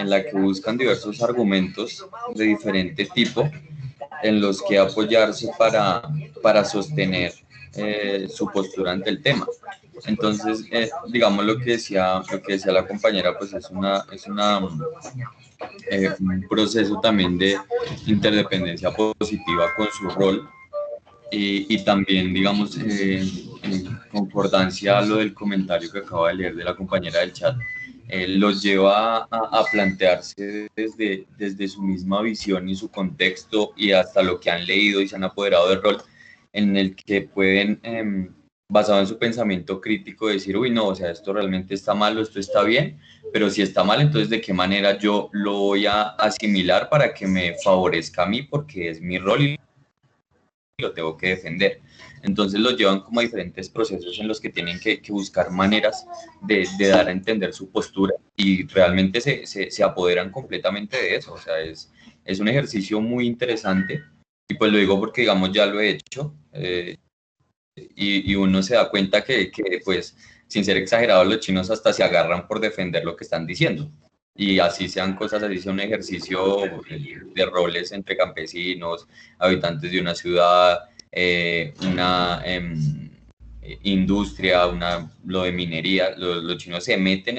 [SPEAKER 7] la que buscan diversos argumentos de diferente tipo en los que apoyarse para sostener su postura ante el tema. Entonces, digamos lo que decía la compañera, pues es un proceso también de interdependencia positiva con su rol y también, digamos, en concordancia a lo del comentario que acabo de leer de la compañera del chat, los lleva a plantearse desde su misma visión y su contexto y hasta lo que han leído y se han apoderado del rol, en el que pueden, basado en su pensamiento crítico, decir, uy, no, o sea, esto realmente está mal o esto está bien, pero si está mal, entonces ¿de qué manera yo lo voy a asimilar para que me favorezca a mí? Porque es mi rol y lo tengo que defender. Entonces los llevan como a diferentes procesos en los que tienen que buscar maneras de dar a entender su postura y realmente se apoderan completamente de eso. O sea, es un ejercicio muy interesante y pues lo digo porque, digamos, ya lo he hecho y uno se da cuenta que, pues, sin ser exagerado, los chinos hasta se agarran por defender lo que están diciendo. Y así sean cosas, así sea un ejercicio de roles entre campesinos, habitantes de una ciudad, una industria, lo de minería, los chinos se meten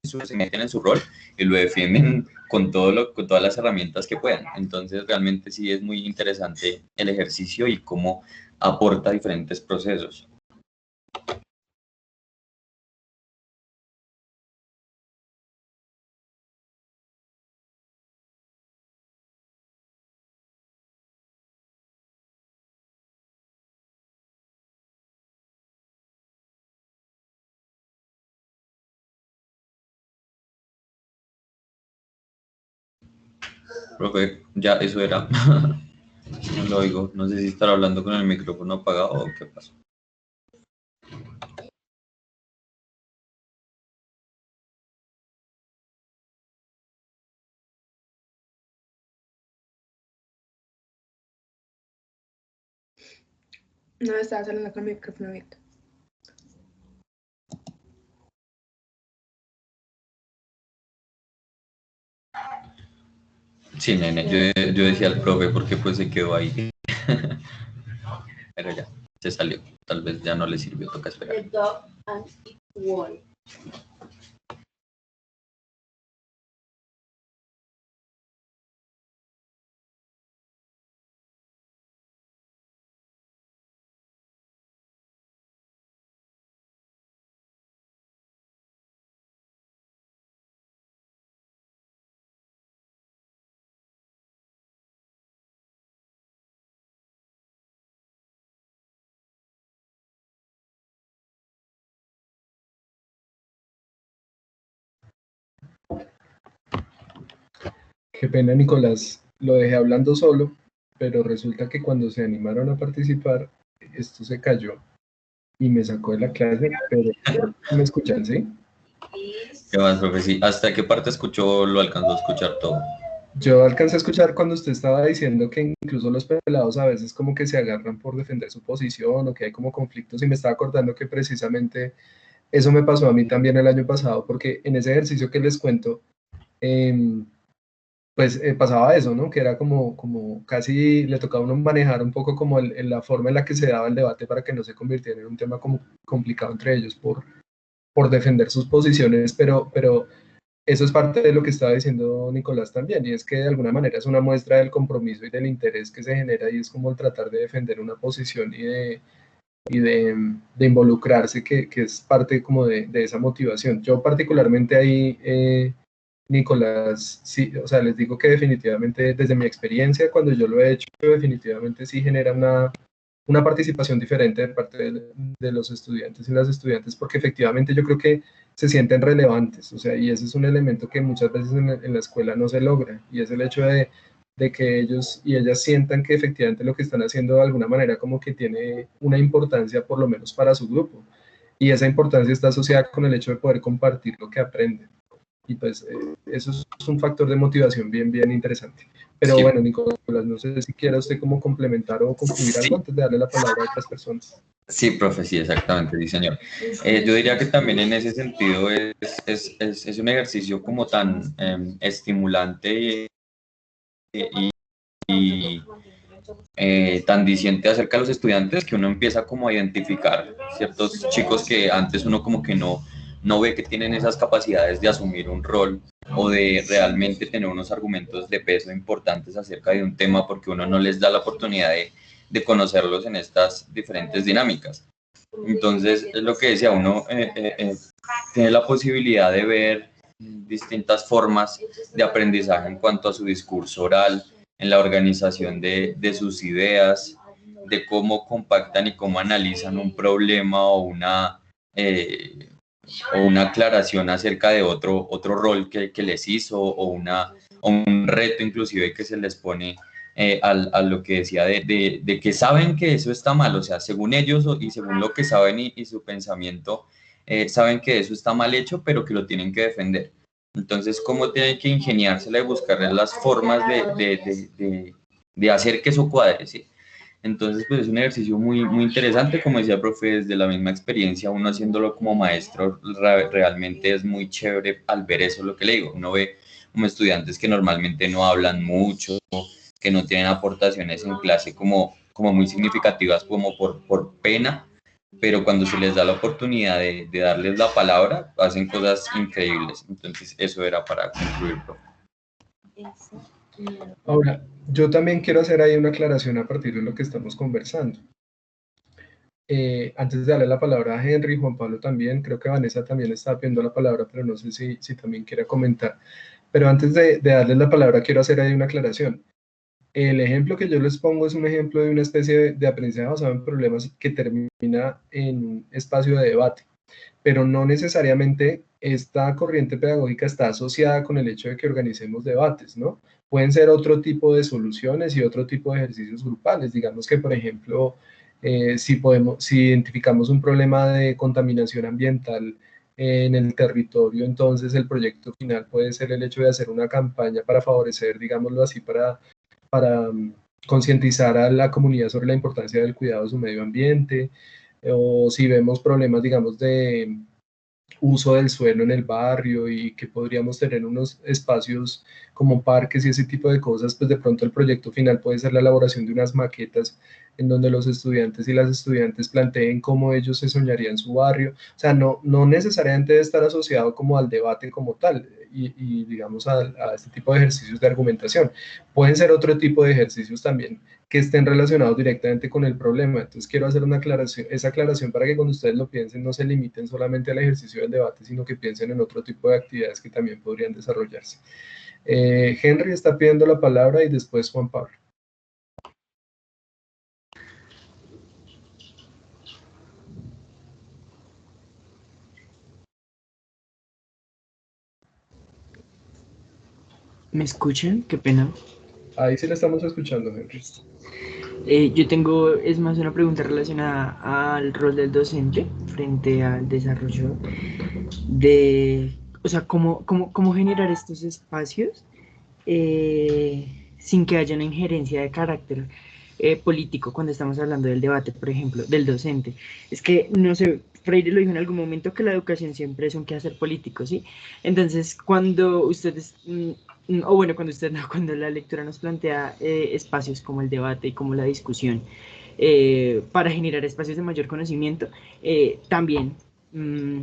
[SPEAKER 7] en su rol y lo defienden con todas las herramientas que puedan. Entonces realmente sí es muy interesante el ejercicio y cómo aporta diferentes procesos. Profe, ya eso era. No lo oigo. No sé si estar hablando con el micrófono apagado o qué pasó.
[SPEAKER 4] No, estaba hablando con el micrófono abierto.
[SPEAKER 7] Sí, nene, yo decía al profe porque pues se quedó ahí. Pero ya, se salió. Tal vez ya no le sirvió, toca esperar.
[SPEAKER 1] Qué pena, Nicolás, lo dejé hablando solo, pero resulta que cuando se animaron a participar, esto se cayó y me sacó de la clase, pero ¿me escuchan, sí?
[SPEAKER 7] ¿Qué más, profe? Sí, ¿hasta qué parte escuchó, lo alcanzó a escuchar todo?
[SPEAKER 1] Yo alcancé a escuchar cuando usted estaba diciendo que incluso los pelados a veces como que se agarran por defender su posición o que hay como conflictos y me estaba acordando que precisamente eso me pasó a mí también el año pasado porque en ese ejercicio que les cuento, pues pasaba eso, ¿no? Que era como casi le tocaba a uno manejar un poco como la forma en la que se daba el debate para que no se convirtiera en un tema como complicado entre ellos por defender sus posiciones, pero eso es parte de lo que estaba diciendo Nicolás también, y es que de alguna manera es una muestra del compromiso y del interés que se genera y es como el tratar de defender una posición y de involucrarse, que es parte como de esa motivación. Yo particularmente ahí, Nicolás, sí, o sea, les digo que definitivamente desde mi experiencia, cuando yo lo he hecho, definitivamente sí genera una participación diferente de parte de los estudiantes y las estudiantes, porque efectivamente yo creo que se sienten relevantes, o sea, y ese es un elemento que muchas veces en la escuela no se logra, y es el hecho de que ellos y ellas sientan que efectivamente lo que están haciendo de alguna manera como que tiene una importancia por lo menos para su grupo, y esa importancia está asociada con el hecho de poder compartir lo que aprenden. Y pues eso es un factor de motivación bien interesante. Pero
[SPEAKER 7] Sí,
[SPEAKER 1] bueno, Nicolás, no sé si quiera usted como complementar o concluir algo
[SPEAKER 7] sí,
[SPEAKER 1] antes de darle la palabra a otras personas.
[SPEAKER 7] sí, profe, sí, exactamente, sí, señor. Yo diría que también en ese sentido es un ejercicio como tan estimulante y tan diciente acerca de los estudiantes que uno empieza como a identificar ciertos chicos que antes uno como que no ve que tienen esas capacidades de asumir un rol o de realmente tener unos argumentos de peso importantes acerca de un tema porque uno no les da la oportunidad de conocerlos en estas diferentes dinámicas. Entonces, es lo que decía, uno tiene la posibilidad de ver distintas formas de aprendizaje en cuanto a su discurso oral, en la organización de sus ideas, de cómo compactan y cómo analizan un problema o una aclaración acerca de otro rol que les hizo o un reto inclusive que se les pone a lo que decía de que saben que eso está mal, o sea, según ellos y según lo que saben y su pensamiento, saben que eso está mal hecho, pero que lo tienen que defender. Entonces, ¿cómo tienen que ingeniársela y buscarle las formas de hacer que eso cuadre? ¿Sí? Entonces, pues es un ejercicio muy interesante, como decía el profe, desde la misma experiencia, uno haciéndolo como maestro, realmente es muy chévere al ver eso, lo que le digo, uno ve como estudiantes que normalmente no hablan mucho, que no tienen aportaciones en clase como muy significativas como por pena, pero cuando se les da la oportunidad de darles la palabra, hacen cosas increíbles. Entonces, eso era para concluir, profe.
[SPEAKER 1] Ahora, yo también quiero hacer ahí una aclaración a partir de lo que estamos conversando. Antes de darle la palabra a Henry, Juan Pablo también, creo que Vanessa también estaba pidiendo la palabra, pero no sé si también quiere comentar. Pero antes de darles la palabra, quiero hacer ahí una aclaración. El ejemplo que yo les pongo es un ejemplo de una especie de aprendizaje basado en problemas que termina en un espacio de debate, pero no necesariamente esta corriente pedagógica está asociada con el hecho de que organicemos debates, ¿no? Pueden ser otro tipo de soluciones y otro tipo de ejercicios grupales. Digamos que, por ejemplo, si identificamos un problema de contaminación ambiental en el territorio, entonces el proyecto final puede ser el hecho de hacer una campaña para favorecer, digámoslo así, para concientizar a la comunidad sobre la importancia del cuidado de su medio ambiente, o si vemos problemas, digamos, de uso del suelo en el barrio y que podríamos tener unos espacios como parques y ese tipo de cosas, pues de pronto el proyecto final puede ser la elaboración de unas maquetas en donde los estudiantes y las estudiantes planteen cómo ellos se soñarían su barrio. O sea, no necesariamente debe estar asociado como al debate como tal y digamos a este tipo de ejercicios de argumentación. Pueden ser otro tipo de ejercicios también que estén relacionados directamente con el problema. Entonces quiero hacer una aclaración, esa aclaración para que cuando ustedes lo piensen no se limiten solamente al ejercicio del debate, sino que piensen en otro tipo de actividades que también podrían desarrollarse. Henry está pidiendo la palabra y después Juan Pablo.
[SPEAKER 8] ¿Me escuchan? Qué pena.
[SPEAKER 1] Ahí sí le estamos escuchando, Henry.
[SPEAKER 8] Yo tengo, es más una pregunta relacionada al rol del docente frente al desarrollo o sea, cómo generar estos espacios sin que haya una injerencia de carácter político cuando estamos hablando del debate, por ejemplo, del docente. Es que, no sé, Freire lo dijo en algún momento que la educación siempre es un quehacer político, ¿sí? Entonces, cuando ustedes, o bueno, cuando usted, no, cuando la lectura nos plantea espacios como el debate y como la discusión, para generar espacios de mayor conocimiento, también mm,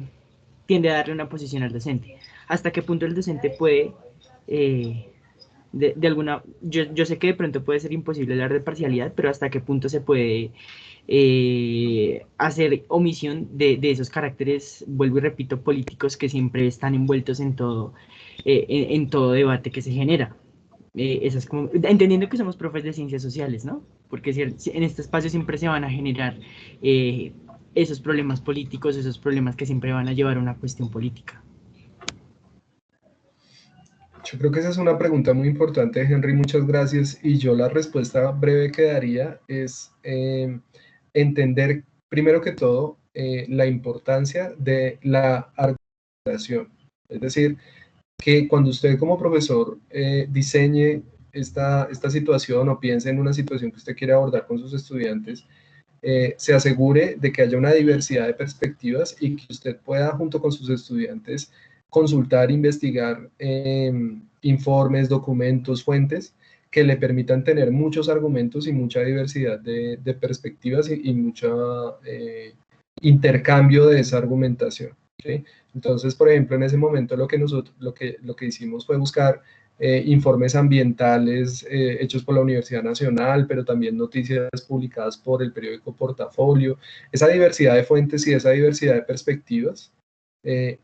[SPEAKER 8] tiende a darle una posición al docente. ¿Hasta qué punto el docente puede eh, de alguna, yo sé que de pronto puede ser imposible hablar de parcialidad, pero hasta qué punto se puede hacer omisión de esos caracteres, vuelvo y repito, políticos que siempre están envueltos en todo, en todo debate que se genera. Eso es como, entendiendo que somos profes de ciencias sociales, ¿no? Porque en este espacio siempre se van a generar eh, esos problemas políticos, esos problemas que siempre van a llevar a una cuestión política.
[SPEAKER 1] Yo creo que esa es una pregunta muy importante, Henry, muchas gracias. Y yo la respuesta breve que daría es entender, primero que todo, la importancia de la argumentación. Es decir, que cuando usted como profesor diseñe esta situación o piense en una situación que usted quiere abordar con sus estudiantes, se asegure de que haya una diversidad de perspectivas y que usted pueda, junto con sus estudiantes, consultar, investigar informes, documentos, fuentes que le permitan tener muchos argumentos y mucha diversidad de perspectivas y mucho intercambio de esa argumentación. ¿Sí? Entonces, por ejemplo, en ese momento lo que hicimos fue buscar informes ambientales hechos por la Universidad Nacional, pero también noticias publicadas por el periódico Portafolio, esa diversidad de fuentes y esa diversidad de perspectivas.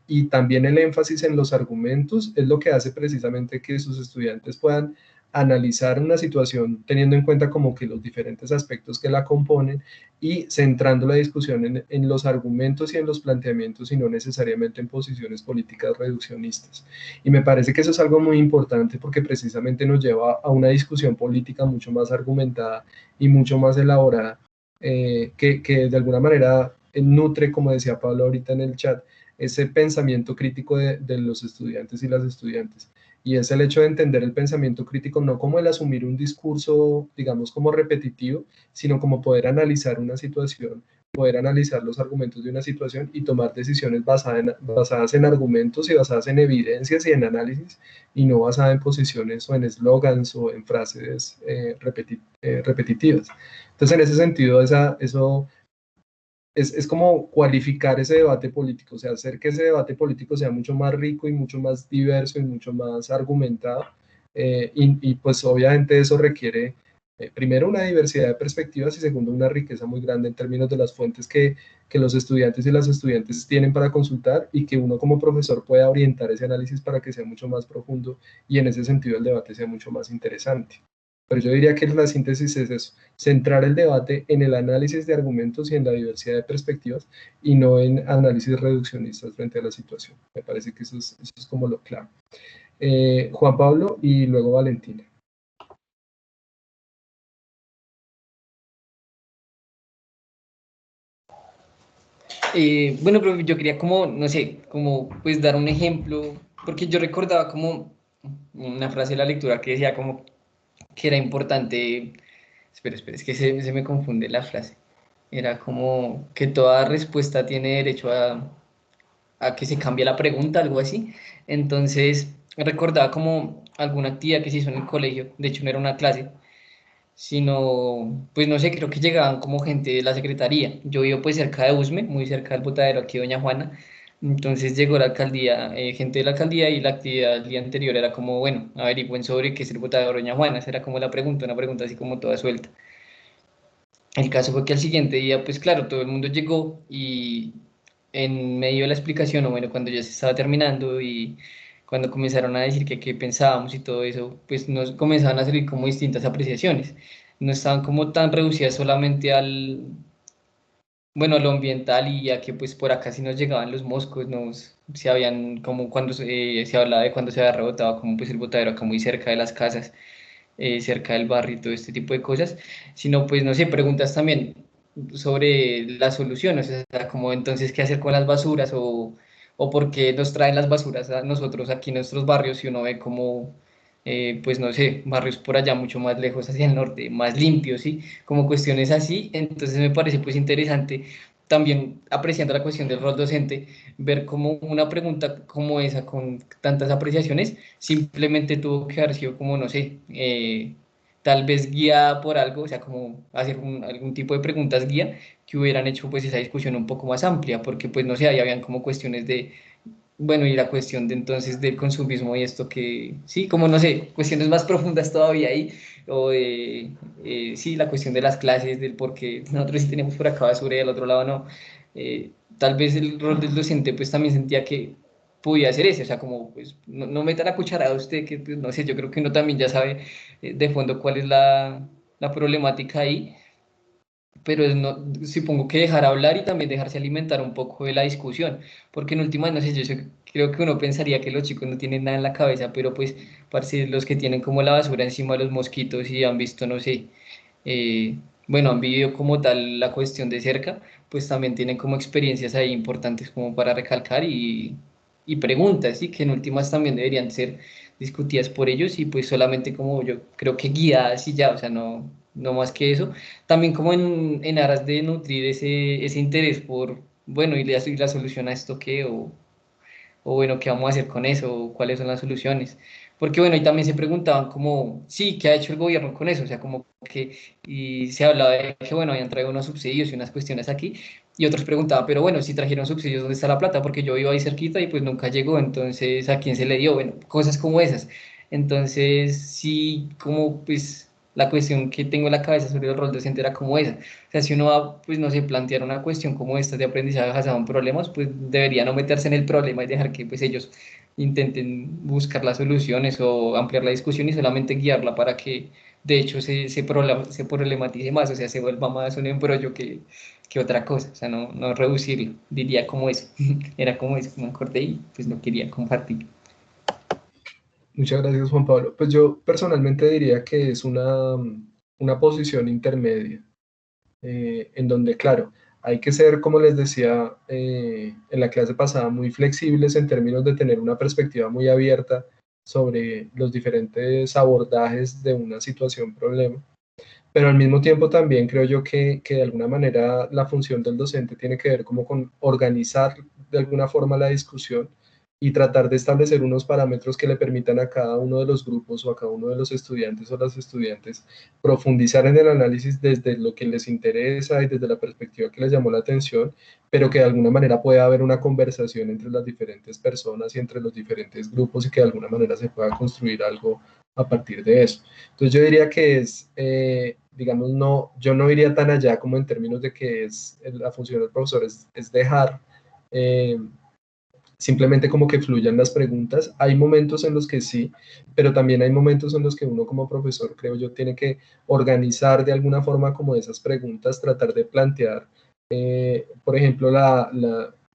[SPEAKER 1] Y también el énfasis en los argumentos es lo que hace precisamente que sus estudiantes puedan analizar una situación teniendo en cuenta como que los diferentes aspectos que la componen y centrando la discusión en los argumentos y en los planteamientos y no necesariamente en posiciones políticas reduccionistas. Y me parece que eso es algo muy importante porque precisamente nos lleva a una discusión política mucho más argumentada y mucho más elaborada, que de alguna manera nutre, como decía Pablo ahorita en el chat, ese pensamiento crítico de los estudiantes y las estudiantes. Y es el hecho de entender el pensamiento crítico no como el asumir un discurso, digamos, como repetitivo, sino como poder analizar una situación, poder analizar los argumentos de una situación y tomar decisiones basadas en argumentos y basadas en evidencias y en análisis, y no basadas en posiciones o en eslogans o en frases repetitivas. Entonces, en ese sentido, eso es como cualificar ese debate político, o sea, hacer que ese debate político sea mucho más rico y mucho más diverso y mucho más argumentado. Y pues obviamente eso requiere, primero, una diversidad de perspectivas y segundo, una riqueza muy grande en términos de las fuentes que los estudiantes y las estudiantes tienen para consultar y que uno como profesor pueda orientar ese análisis para que sea mucho más profundo y en ese sentido el debate sea mucho más interesante. Pero yo diría que la síntesis es eso, centrar el debate en el análisis de argumentos y en la diversidad de perspectivas y no en análisis reduccionistas frente a la situación. Me parece que eso es como lo claro. Juan Pablo y luego Valentina.
[SPEAKER 5] Bueno, pero yo quería como, no sé, como pues dar un ejemplo, porque yo recordaba como una frase de la lectura que decía como que era importante, espera, es que se me confunde la frase, era como que toda respuesta tiene derecho a que se cambie la pregunta, algo así. Entonces recordaba como alguna actividad que se hizo en el colegio, de hecho no era una clase, sino, pues no sé, creo que llegaban como gente de la secretaría. Yo vivo pues cerca de Usme, muy cerca del botadero aquí Doña Juana, entonces llegó la alcaldía, gente de la alcaldía y la actividad del día anterior era como, bueno, averigüen sobre qué es el botadero Doña Juana, esa era como la pregunta, una pregunta así como toda suelta. El caso fue que al siguiente día, pues claro, todo el mundo llegó y en medio de la explicación, o bueno, cuando ya se estaba terminando y cuando comenzaron a decir que qué pensábamos y todo eso, pues nos comenzaban a salir como distintas apreciaciones. No estaban como tan reducidas solamente bueno, lo ambiental y ya que pues por acá sí nos llegaban los moscos, se habían como cuando se hablaba de cuando se había rebotado como pues el botadero acá muy cerca de las casas, cerca del barrio y todo este tipo de cosas, sino pues no sé, preguntas también sobre las soluciones, o sea, como entonces qué hacer con las basuras o por qué nos traen las basuras a nosotros aquí en nuestros barrios y uno ve como, pues no sé, barrios por allá mucho más lejos hacia el norte, más limpios, ¿sí? Como cuestiones así, entonces me parece pues interesante también apreciando la cuestión del rol docente, ver cómo una pregunta como esa con tantas apreciaciones simplemente tuvo que haber sido como, no sé, tal vez guiada por algo, o sea, como hacer algún tipo de preguntas guía que hubieran hecho pues esa discusión un poco más amplia, porque pues no sé, ahí habían como cuestiones de, bueno, y la cuestión de entonces del consumismo y esto que, sí, como no sé, cuestiones más profundas todavía ahí, o de, sí, la cuestión de las clases, del por qué nosotros sí tenemos por acá basura y al otro lado no. Tal vez el rol del docente pues también sentía que podía hacer ese, o sea, como pues no meta la cucharada usted, que pues, no sé, yo creo que uno también ya sabe de fondo cuál es la problemática ahí, pero no, supongo que dejar hablar y también dejarse alimentar un poco de la discusión, porque en última, no sé, creo que uno pensaría que los chicos no tienen nada en la cabeza, pero pues, parce, los que tienen como la basura encima de los mosquitos y han visto, no sé, eh, bueno, han vivido como tal la cuestión de cerca, pues también tienen como experiencias ahí importantes como para recalcar y preguntas, ¿sí? Que en últimas también deberían ser discutidas por ellos y pues solamente como yo creo que guiadas y ya, o sea, no más que eso. También como en aras de nutrir ese interés por, bueno, y la solución a esto qué, o bueno, ¿qué vamos a hacer con eso? ¿O cuáles son las soluciones? Porque bueno, y también se preguntaban como, sí, ¿qué ha hecho el gobierno con eso? O sea, como que, y se hablaba de que, bueno, habían traído unos subsidios y unas cuestiones aquí, y otros preguntaban, pero bueno, si trajeron subsidios, ¿dónde está la plata? Porque yo vivo ahí cerquita y pues nunca llegó, entonces, ¿a quién se le dio? Bueno, cosas como esas. Entonces, sí, como pues la cuestión que tengo en la cabeza sobre el rol docente era como esa. O sea, si uno va, pues no sé, plantear una cuestión como esta de aprendizaje basado en problemas, pues debería no meterse en el problema y dejar que pues ellos intenten buscar las soluciones o ampliar la discusión y solamente guiarla para que de hecho se problematice más, o sea, se vuelva más un embrollo que otra cosa, o sea, no reducirlo, diría como eso, era como eso, me acordé y pues lo quería compartir.
[SPEAKER 1] Muchas gracias, Juan Pablo. Pues yo personalmente diría que es una posición intermedia, en donde, claro, hay que ser, como les decía en la clase pasada, muy flexibles en términos de tener una perspectiva muy abierta sobre los diferentes abordajes de una situación, problema. Pero al mismo tiempo también creo yo que de alguna manera la función del docente tiene que ver como con organizar de alguna forma la discusión y tratar de establecer unos parámetros que le permitan a cada uno de los grupos o a cada uno de los estudiantes o las estudiantes profundizar en el análisis desde lo que les interesa y desde la perspectiva que les llamó la atención, pero que de alguna manera pueda haber una conversación entre las diferentes personas y entre los diferentes grupos y que de alguna manera se pueda construir algo a partir de eso. Entonces yo diría que es, digamos, no, yo no iría tan allá como en términos de que es la función del profesor es dejar eh, simplemente como que fluyan las preguntas. Hay momentos en los que sí, pero también hay momentos en los que uno como profesor, creo yo, tiene que organizar de alguna forma como esas preguntas, tratar de plantear, por ejemplo,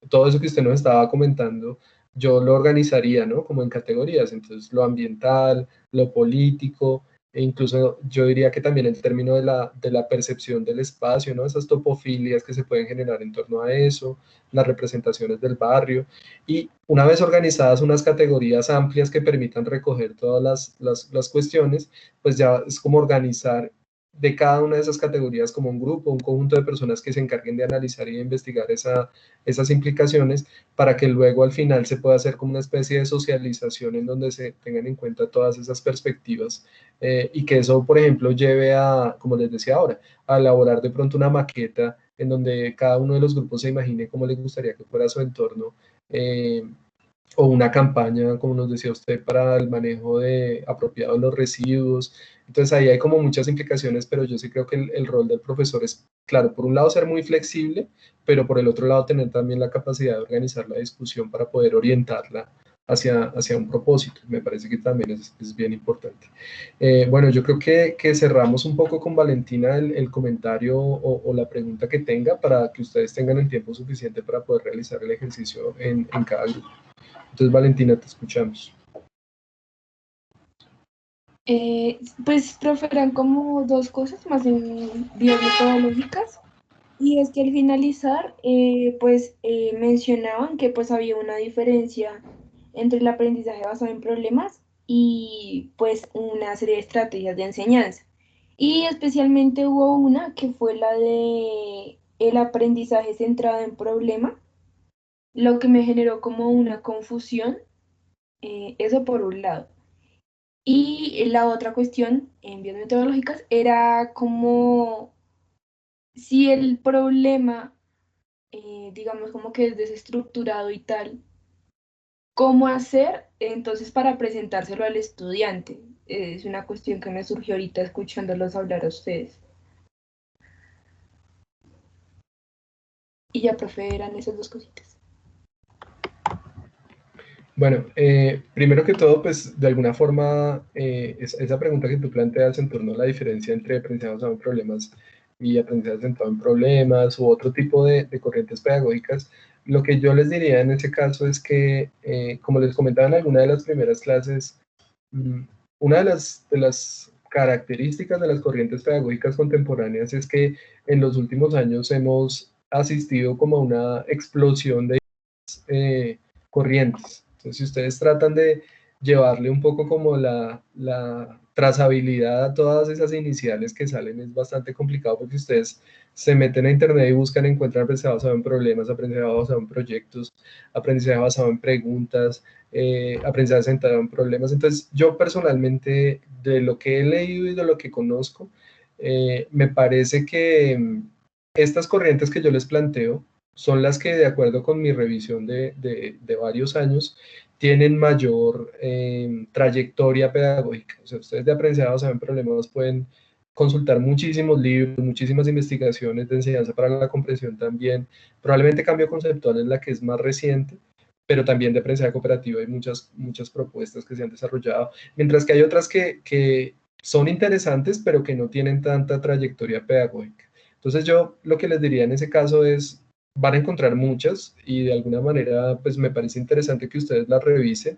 [SPEAKER 1] todo eso que usted nos estaba comentando, yo lo organizaría, ¿no? Como en categorías, entonces lo ambiental, lo político, e incluso yo diría que también el término de la percepción del espacio, ¿no? Esas topofilias que se pueden generar en torno a eso, las representaciones del barrio, y una vez organizadas unas categorías amplias que permitan recoger todas las cuestiones, pues ya es como organizar de cada una de esas categorías como un grupo, un conjunto de personas que se encarguen de analizar y de investigar esas implicaciones para que luego al final se pueda hacer como una especie de socialización en donde se tengan en cuenta todas esas perspectivas y que eso, por ejemplo, lleve a, como les decía ahora, a elaborar de pronto una maqueta en donde cada uno de los grupos se imagine cómo le gustaría que fuera su entorno, eh, o una campaña, como nos decía usted, para el manejo apropiado de los residuos. Entonces ahí hay como muchas implicaciones, pero yo sí creo que el rol del profesor es, claro, por un lado ser muy flexible, pero por el otro lado tener también la capacidad de organizar la discusión para poder orientarla hacia un propósito. Me parece que también es bien importante. Bueno, yo creo que cerramos un poco con Valentina el comentario o la pregunta que tenga para que ustedes tengan el tiempo suficiente para poder realizar el ejercicio en cada grupo. Entonces, Valentina, te escuchamos.
[SPEAKER 4] Pues, profe, eran como dos cosas más bien metodológicas. Y es que al finalizar, mencionaban que pues había una diferencia entre el aprendizaje basado en problemas y pues una serie de estrategias de enseñanza. Y especialmente hubo una que fue la de el aprendizaje centrado en problema, lo que me generó como una confusión, eso por un lado. Y la otra cuestión, en vías metodológicas, era como si el problema digamos como que es desestructurado y tal, ¿cómo hacer entonces para presentárselo al estudiante? Es una cuestión que me surgió ahorita escuchándolos hablar a ustedes. Y ya, profe, eran esas dos cositas.
[SPEAKER 1] Bueno, primero que todo, pues de alguna forma, esa pregunta que tú planteas en torno a la diferencia entre aprendizaje basado en problemas y aprendizaje centrado en problemas u otro tipo de corrientes pedagógicas, lo que yo les diría en ese caso es que, como les comentaba en alguna de las primeras clases, una de las características de las corrientes pedagógicas contemporáneas es que en los últimos años hemos asistido como a una explosión de corrientes. Entonces, si ustedes tratan de llevarle un poco como la trazabilidad a todas esas iniciales que salen, es bastante complicado porque ustedes se meten a internet y buscan, encuentran aprendizaje basado en problemas, aprendizaje basado en proyectos, aprendizaje basado en preguntas, aprendizaje centrado en problemas. Entonces, yo personalmente, de lo que he leído y de lo que conozco, me parece que estas corrientes que yo les planteo son las que, de acuerdo con mi revisión de varios años, tienen mayor trayectoria pedagógica. O sea, ustedes de aprendizaje basado en problemas pueden consultar muchísimos libros, muchísimas investigaciones de enseñanza para la comprensión también. Probablemente cambio conceptual es la que es más reciente, pero también de aprendizaje cooperativo hay muchas propuestas que se han desarrollado, mientras que hay otras que son interesantes, pero que no tienen tanta trayectoria pedagógica. Entonces yo lo que les diría en ese caso es, van a encontrar muchas y de alguna manera pues me parece interesante que ustedes las revisen,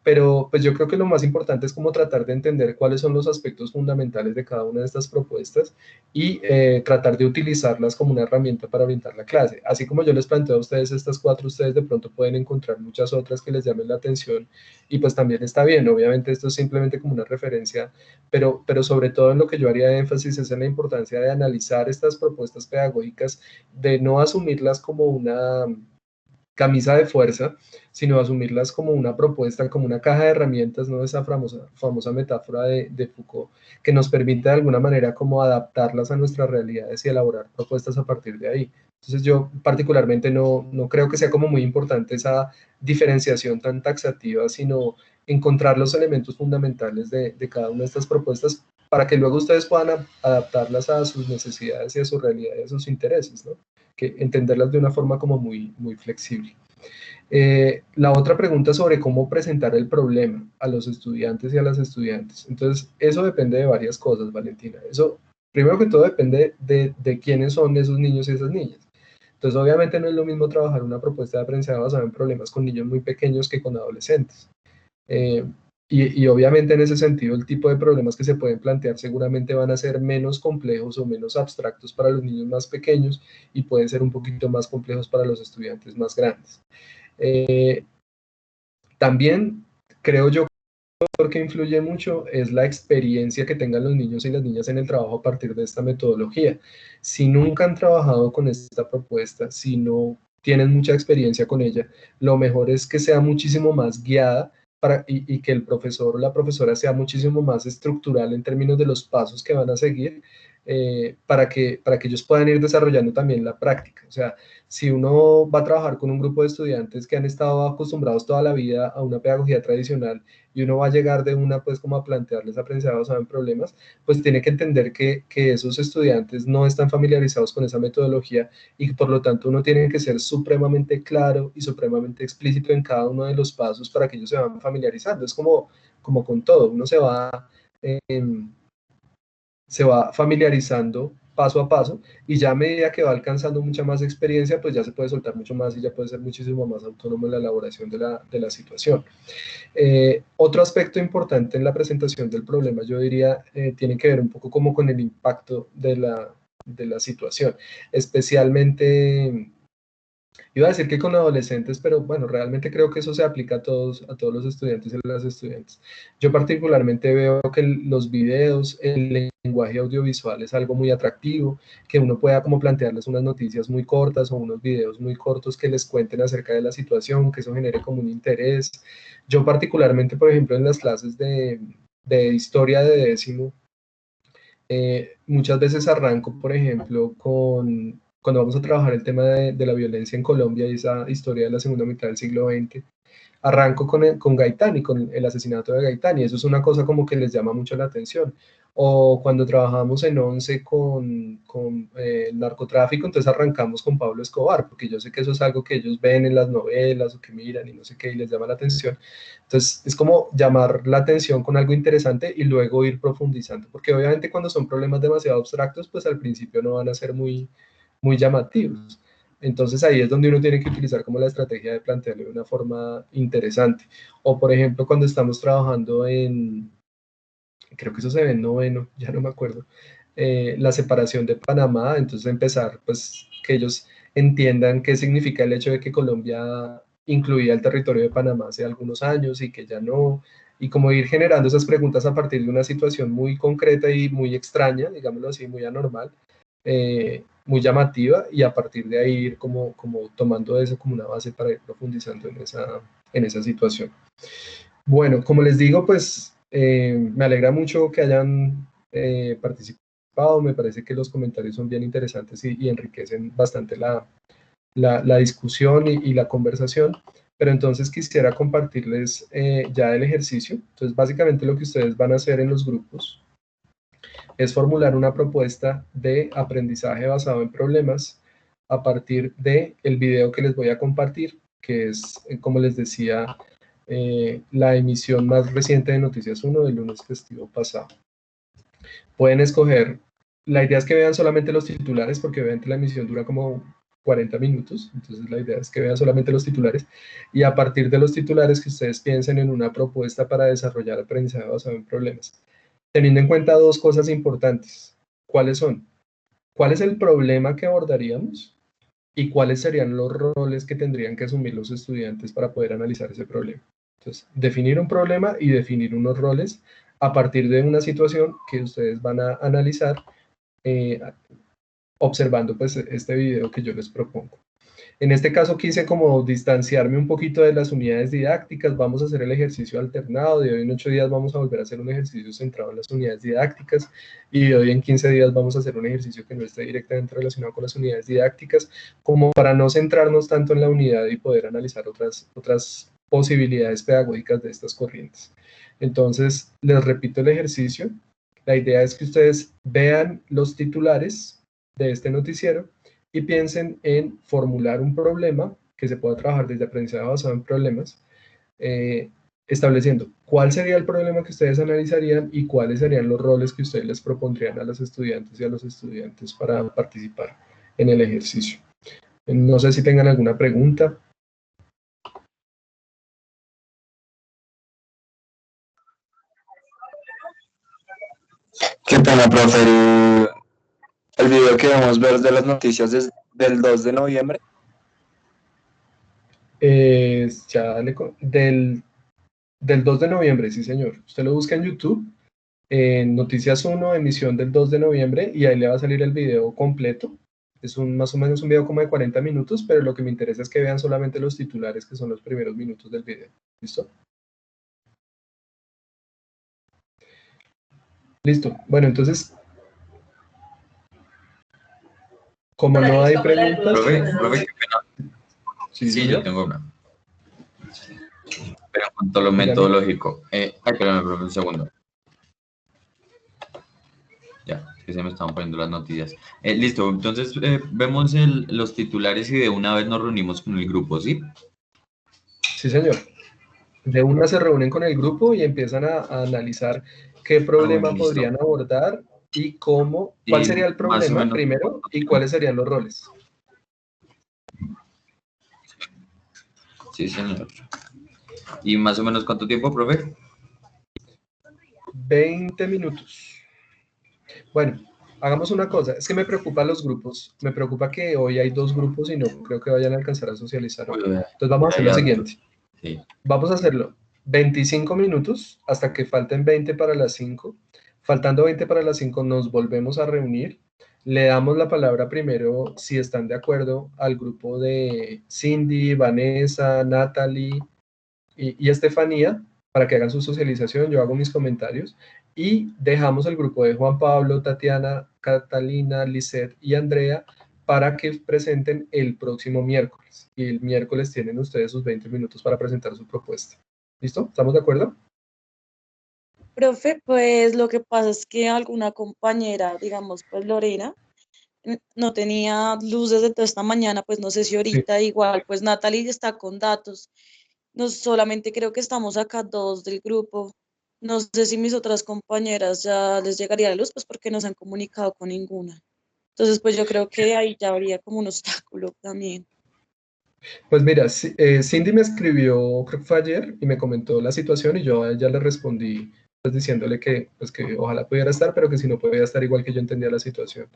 [SPEAKER 1] pero pues yo creo que lo más importante es como tratar de entender cuáles son los aspectos fundamentales de cada una de estas propuestas y tratar de utilizarlas como una herramienta para orientar la clase. Así como yo les planteo a ustedes estas cuatro, ustedes de pronto pueden encontrar muchas otras que les llamen la atención y pues también está bien. Obviamente esto es simplemente como una referencia, pero sobre todo en lo que yo haría énfasis es en la importancia de analizar estas propuestas pedagógicas, de no asumirlas como una camisa de fuerza, sino asumirlas como una propuesta, como una caja de herramientas, ¿no? Esa famosa metáfora de Foucault, que nos permite de alguna manera como adaptarlas a nuestras realidades y elaborar propuestas a partir de ahí. Entonces yo particularmente no creo que sea como muy importante esa diferenciación tan taxativa, sino encontrar los elementos fundamentales de cada una de estas propuestas para que luego ustedes puedan adaptarlas a sus necesidades y a su realidad y a sus intereses, ¿no? Que entenderlas de una forma como muy flexible. La otra pregunta sobre cómo presentar el problema a los estudiantes y a las estudiantes. Entonces, eso depende de varias cosas, Valentina. Eso, primero que todo, depende de quiénes son esos niños y esas niñas. Entonces, obviamente no es lo mismo trabajar una propuesta de aprendizaje basada en problemas con niños muy pequeños que con adolescentes. Y obviamente en ese sentido el tipo de problemas que se pueden plantear seguramente van a ser menos complejos o menos abstractos para los niños más pequeños y pueden ser un poquito más complejos para los estudiantes más grandes. También creo yo que influye mucho es la experiencia que tengan los niños y las niñas en el trabajo a partir de esta metodología. Si nunca han trabajado con esta propuesta, si no tienen mucha experiencia con ella, lo mejor es que sea muchísimo más guiada y que el profesor o la profesora sea muchísimo más estructural en términos de los pasos que van a seguir, para que ellos puedan ir desarrollando también la práctica. O sea, si uno va a trabajar con un grupo de estudiantes que han estado acostumbrados toda la vida a una pedagogía tradicional y uno va a llegar de una, pues, como a plantearles aprendizaje basado en problemas, pues tiene que entender que esos estudiantes no están familiarizados con esa metodología y por lo tanto uno tiene que ser supremamente claro y supremamente explícito en cada uno de los pasos para que ellos se van familiarizando. Es como con todo, uno se va familiarizando paso a paso y ya a medida que va alcanzando mucha más experiencia, pues ya se puede soltar mucho más y ya puede ser muchísimo más autónomo en la elaboración de la situación. Otro aspecto importante en la presentación del problema, yo diría, tiene que ver un poco como con el impacto de la situación, especialmente. Iba a decir que con adolescentes, pero bueno, realmente creo que eso se aplica a todos los estudiantes y las estudiantes. Yo particularmente veo que los videos, el lenguaje audiovisual es algo muy atractivo, que uno pueda como plantearles unas noticias muy cortas o unos videos muy cortos que les cuenten acerca de la situación, que eso genere como un interés. Yo particularmente, por ejemplo, en las clases de historia de décimo, muchas veces arranco, por ejemplo, cuando vamos a trabajar el tema de la violencia en Colombia y esa historia de la segunda mitad del siglo XX, arranco con Gaitán y con el asesinato de Gaitán, y eso es una cosa como que les llama mucho la atención. O cuando trabajamos en ONCE con el narcotráfico, entonces arrancamos con Pablo Escobar, porque yo sé que eso es algo que ellos ven en las novelas o que miran y no sé qué, y les llama la atención. Entonces es como llamar la atención con algo interesante y luego ir profundizando, porque obviamente cuando son problemas demasiado abstractos, pues al principio no van a ser muy llamativos. Entonces ahí es donde uno tiene que utilizar como la estrategia de plantearlo de una forma interesante. O por ejemplo, cuando estamos trabajando creo que eso se ve en noveno, ya no me acuerdo, la separación de Panamá, entonces empezar, pues, que ellos entiendan qué significa el hecho de que Colombia incluía el territorio de Panamá hace algunos años y que ya no, y como ir generando esas preguntas a partir de una situación muy concreta y muy extraña, digámoslo así, muy anormal, muy llamativa, y a partir de ahí ir como tomando eso como una base para ir profundizando en esa situación. Bueno, como les digo, pues me alegra mucho que hayan participado, me parece que los comentarios son bien interesantes y enriquecen bastante la discusión y la conversación, pero entonces quisiera compartirles ya el ejercicio. Entonces, básicamente lo que ustedes van a hacer en los grupos es formular una propuesta de aprendizaje basado en problemas a partir del video que les voy a compartir, que es, como les decía, la emisión más reciente de Noticias 1 del lunes festivo pasado. Pueden escoger, la idea es que vean solamente los titulares, porque obviamente la emisión dura como 40 minutos, entonces la idea es que vean solamente los titulares, y a partir de los titulares que ustedes piensen en una propuesta para desarrollar aprendizaje basado en problemas, teniendo en cuenta dos cosas importantes. ¿Cuáles son? ¿Cuál es el problema que abordaríamos? ¿Y cuáles serían los roles que tendrían que asumir los estudiantes para poder analizar ese problema? Entonces, definir un problema y definir unos roles a partir de una situación que ustedes van a analizar observando pues este video que yo les propongo. En este caso quise como distanciarme un poquito de las unidades didácticas. Vamos a hacer el ejercicio alternado. De hoy en 8 días vamos a volver a hacer un ejercicio centrado en las unidades didácticas, y de hoy en 15 días vamos a hacer un ejercicio que no esté directamente relacionado con las unidades didácticas, como para no centrarnos tanto en la unidad y poder analizar otras posibilidades pedagógicas de estas corrientes. Entonces, les repito el ejercicio. La idea es que ustedes vean los titulares de este noticiero y piensen en formular un problema que se pueda trabajar desde aprendizaje basado en problemas, estableciendo cuál sería el problema que ustedes analizarían y cuáles serían los roles que ustedes les propondrían a las estudiantes y a los estudiantes para participar en el ejercicio. No sé si tengan alguna pregunta.
[SPEAKER 9] Qué pena, profe. El video que vamos a ver de las noticias es del 2 de noviembre.
[SPEAKER 1] Del 2 de noviembre, sí señor. Usted lo busca en YouTube, en Noticias 1, emisión del 2 de noviembre, y ahí le va a salir el video completo. Es más o menos un video como de 40 minutos, pero lo que me interesa es que vean solamente los titulares, que son los primeros minutos del video. ¿Listo? Listo. Bueno, entonces, Como no hay preguntas...
[SPEAKER 7] Profe, qué pena. Sí, yo tengo una. Pero en cuanto a lo metodológico. Espérame, profe, un segundo. Ya, es que se me estaban poniendo las noticias. Listo, entonces vemos los titulares y de una vez nos reunimos con el grupo, ¿sí?
[SPEAKER 1] Sí, señor. De una se reúnen con el grupo y empiezan a analizar qué problema
[SPEAKER 7] Listo.
[SPEAKER 1] podrían abordar y cómo, cuál sería el problema primero y cuáles serían los roles.
[SPEAKER 7] Sí, señor. ¿Y más o menos cuánto tiempo, profe?
[SPEAKER 1] 20 minutos. Bueno, hagamos una cosa. Es que me preocupan los grupos. Me preocupa que hoy hay 2 grupos y no creo que vayan a alcanzar a socializar. Entonces vamos a hacer lo siguiente.
[SPEAKER 7] Sí.
[SPEAKER 1] Vamos a hacerlo 25 minutos hasta que falten 20 para las 5. Faltando 20 para las 5 nos volvemos a reunir. Le damos la palabra primero, si están de acuerdo, al grupo de Cindy, Vanessa, Natalie y Estefanía para que hagan su socialización. Yo hago mis comentarios y dejamos el grupo de Juan Pablo, Tatiana, Catalina, Lisette y Andrea para que presenten el próximo miércoles. Y el miércoles tienen ustedes sus 20 minutos para presentar su propuesta. ¿Listo? ¿Estamos de acuerdo?
[SPEAKER 3] Profe, pues lo que pasa es que alguna compañera, digamos, pues Lorena, no tenía luz desde toda esta mañana, pues no sé si ahorita
[SPEAKER 1] Sí.
[SPEAKER 3] igual, pues Natalie está con datos. No solamente creo que estamos acá 2 del grupo. No sé si mis otras compañeras ya les llegaría la luz, pues porque no se han comunicado con ninguna. Entonces, pues yo creo que ahí ya habría como un obstáculo también.
[SPEAKER 1] Pues mira, Cindy me escribió, creo que fue ayer, y me comentó la situación y yo a ella le respondí pues diciéndole que, pues, que ojalá pudiera estar, pero que si no podía estar igual que yo entendía la situación.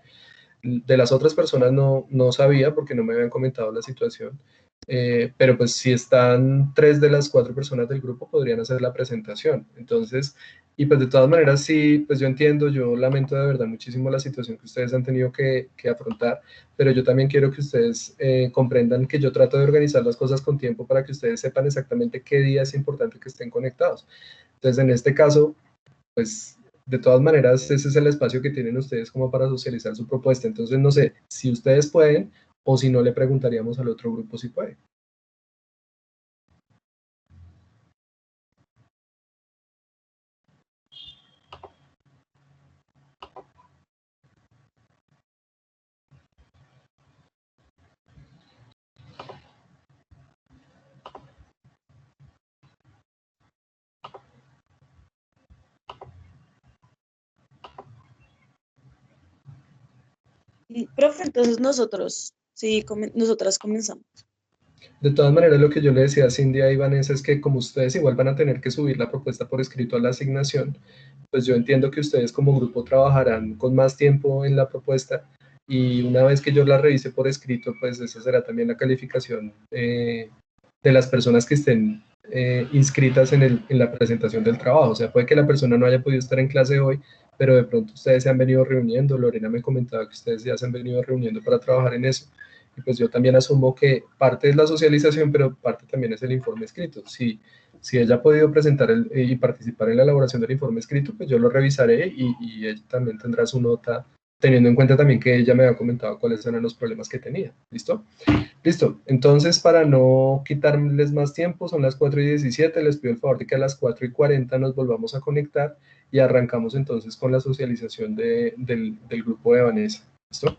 [SPEAKER 1] De las otras personas no sabía porque no me habían comentado la situación, pero pues si están 3 de las 4 personas del grupo podrían hacer la presentación. Entonces, y pues de todas maneras sí, pues yo entiendo, yo lamento de verdad muchísimo la situación que ustedes han tenido que afrontar, pero yo también quiero que ustedes comprendan que yo trato de organizar las cosas con tiempo para que ustedes sepan exactamente qué día es importante que estén conectados. Entonces, en este caso, pues de todas maneras, ese es el espacio que tienen ustedes como para socializar su propuesta. Entonces, no sé si ustedes pueden o si no, le preguntaríamos al otro grupo si puede.
[SPEAKER 3] Profe, entonces nosotros, sí, nosotras comenzamos.
[SPEAKER 1] De todas maneras, lo que yo le decía a Cindy y Vanessa es que como ustedes igual van a tener que subir la propuesta por escrito a la asignación, pues yo entiendo que ustedes como grupo trabajarán con más tiempo en la propuesta y una vez que yo la revise por escrito, pues esa será también la calificación de las personas que estén inscritas en la presentación del trabajo. O sea, puede que la persona no haya podido estar en clase hoy, pero de pronto ustedes se han venido reuniendo. Lorena me comentaba que ustedes ya se han venido reuniendo para trabajar en eso. Y pues yo también asumo que parte es la socialización, pero parte también es el informe escrito. Si ella ha podido presentar y participar en la elaboración del informe escrito, pues yo lo revisaré y ella también tendrá su nota, teniendo en cuenta también que ella me había comentado cuáles eran los problemas que tenía. ¿Listo? Listo. Entonces, para no quitarles más tiempo, son las 4:17, les pido el favor de que a las 4:40 nos volvamos a conectar y arrancamos entonces con la socialización del grupo de Vanessa. ¿Listo?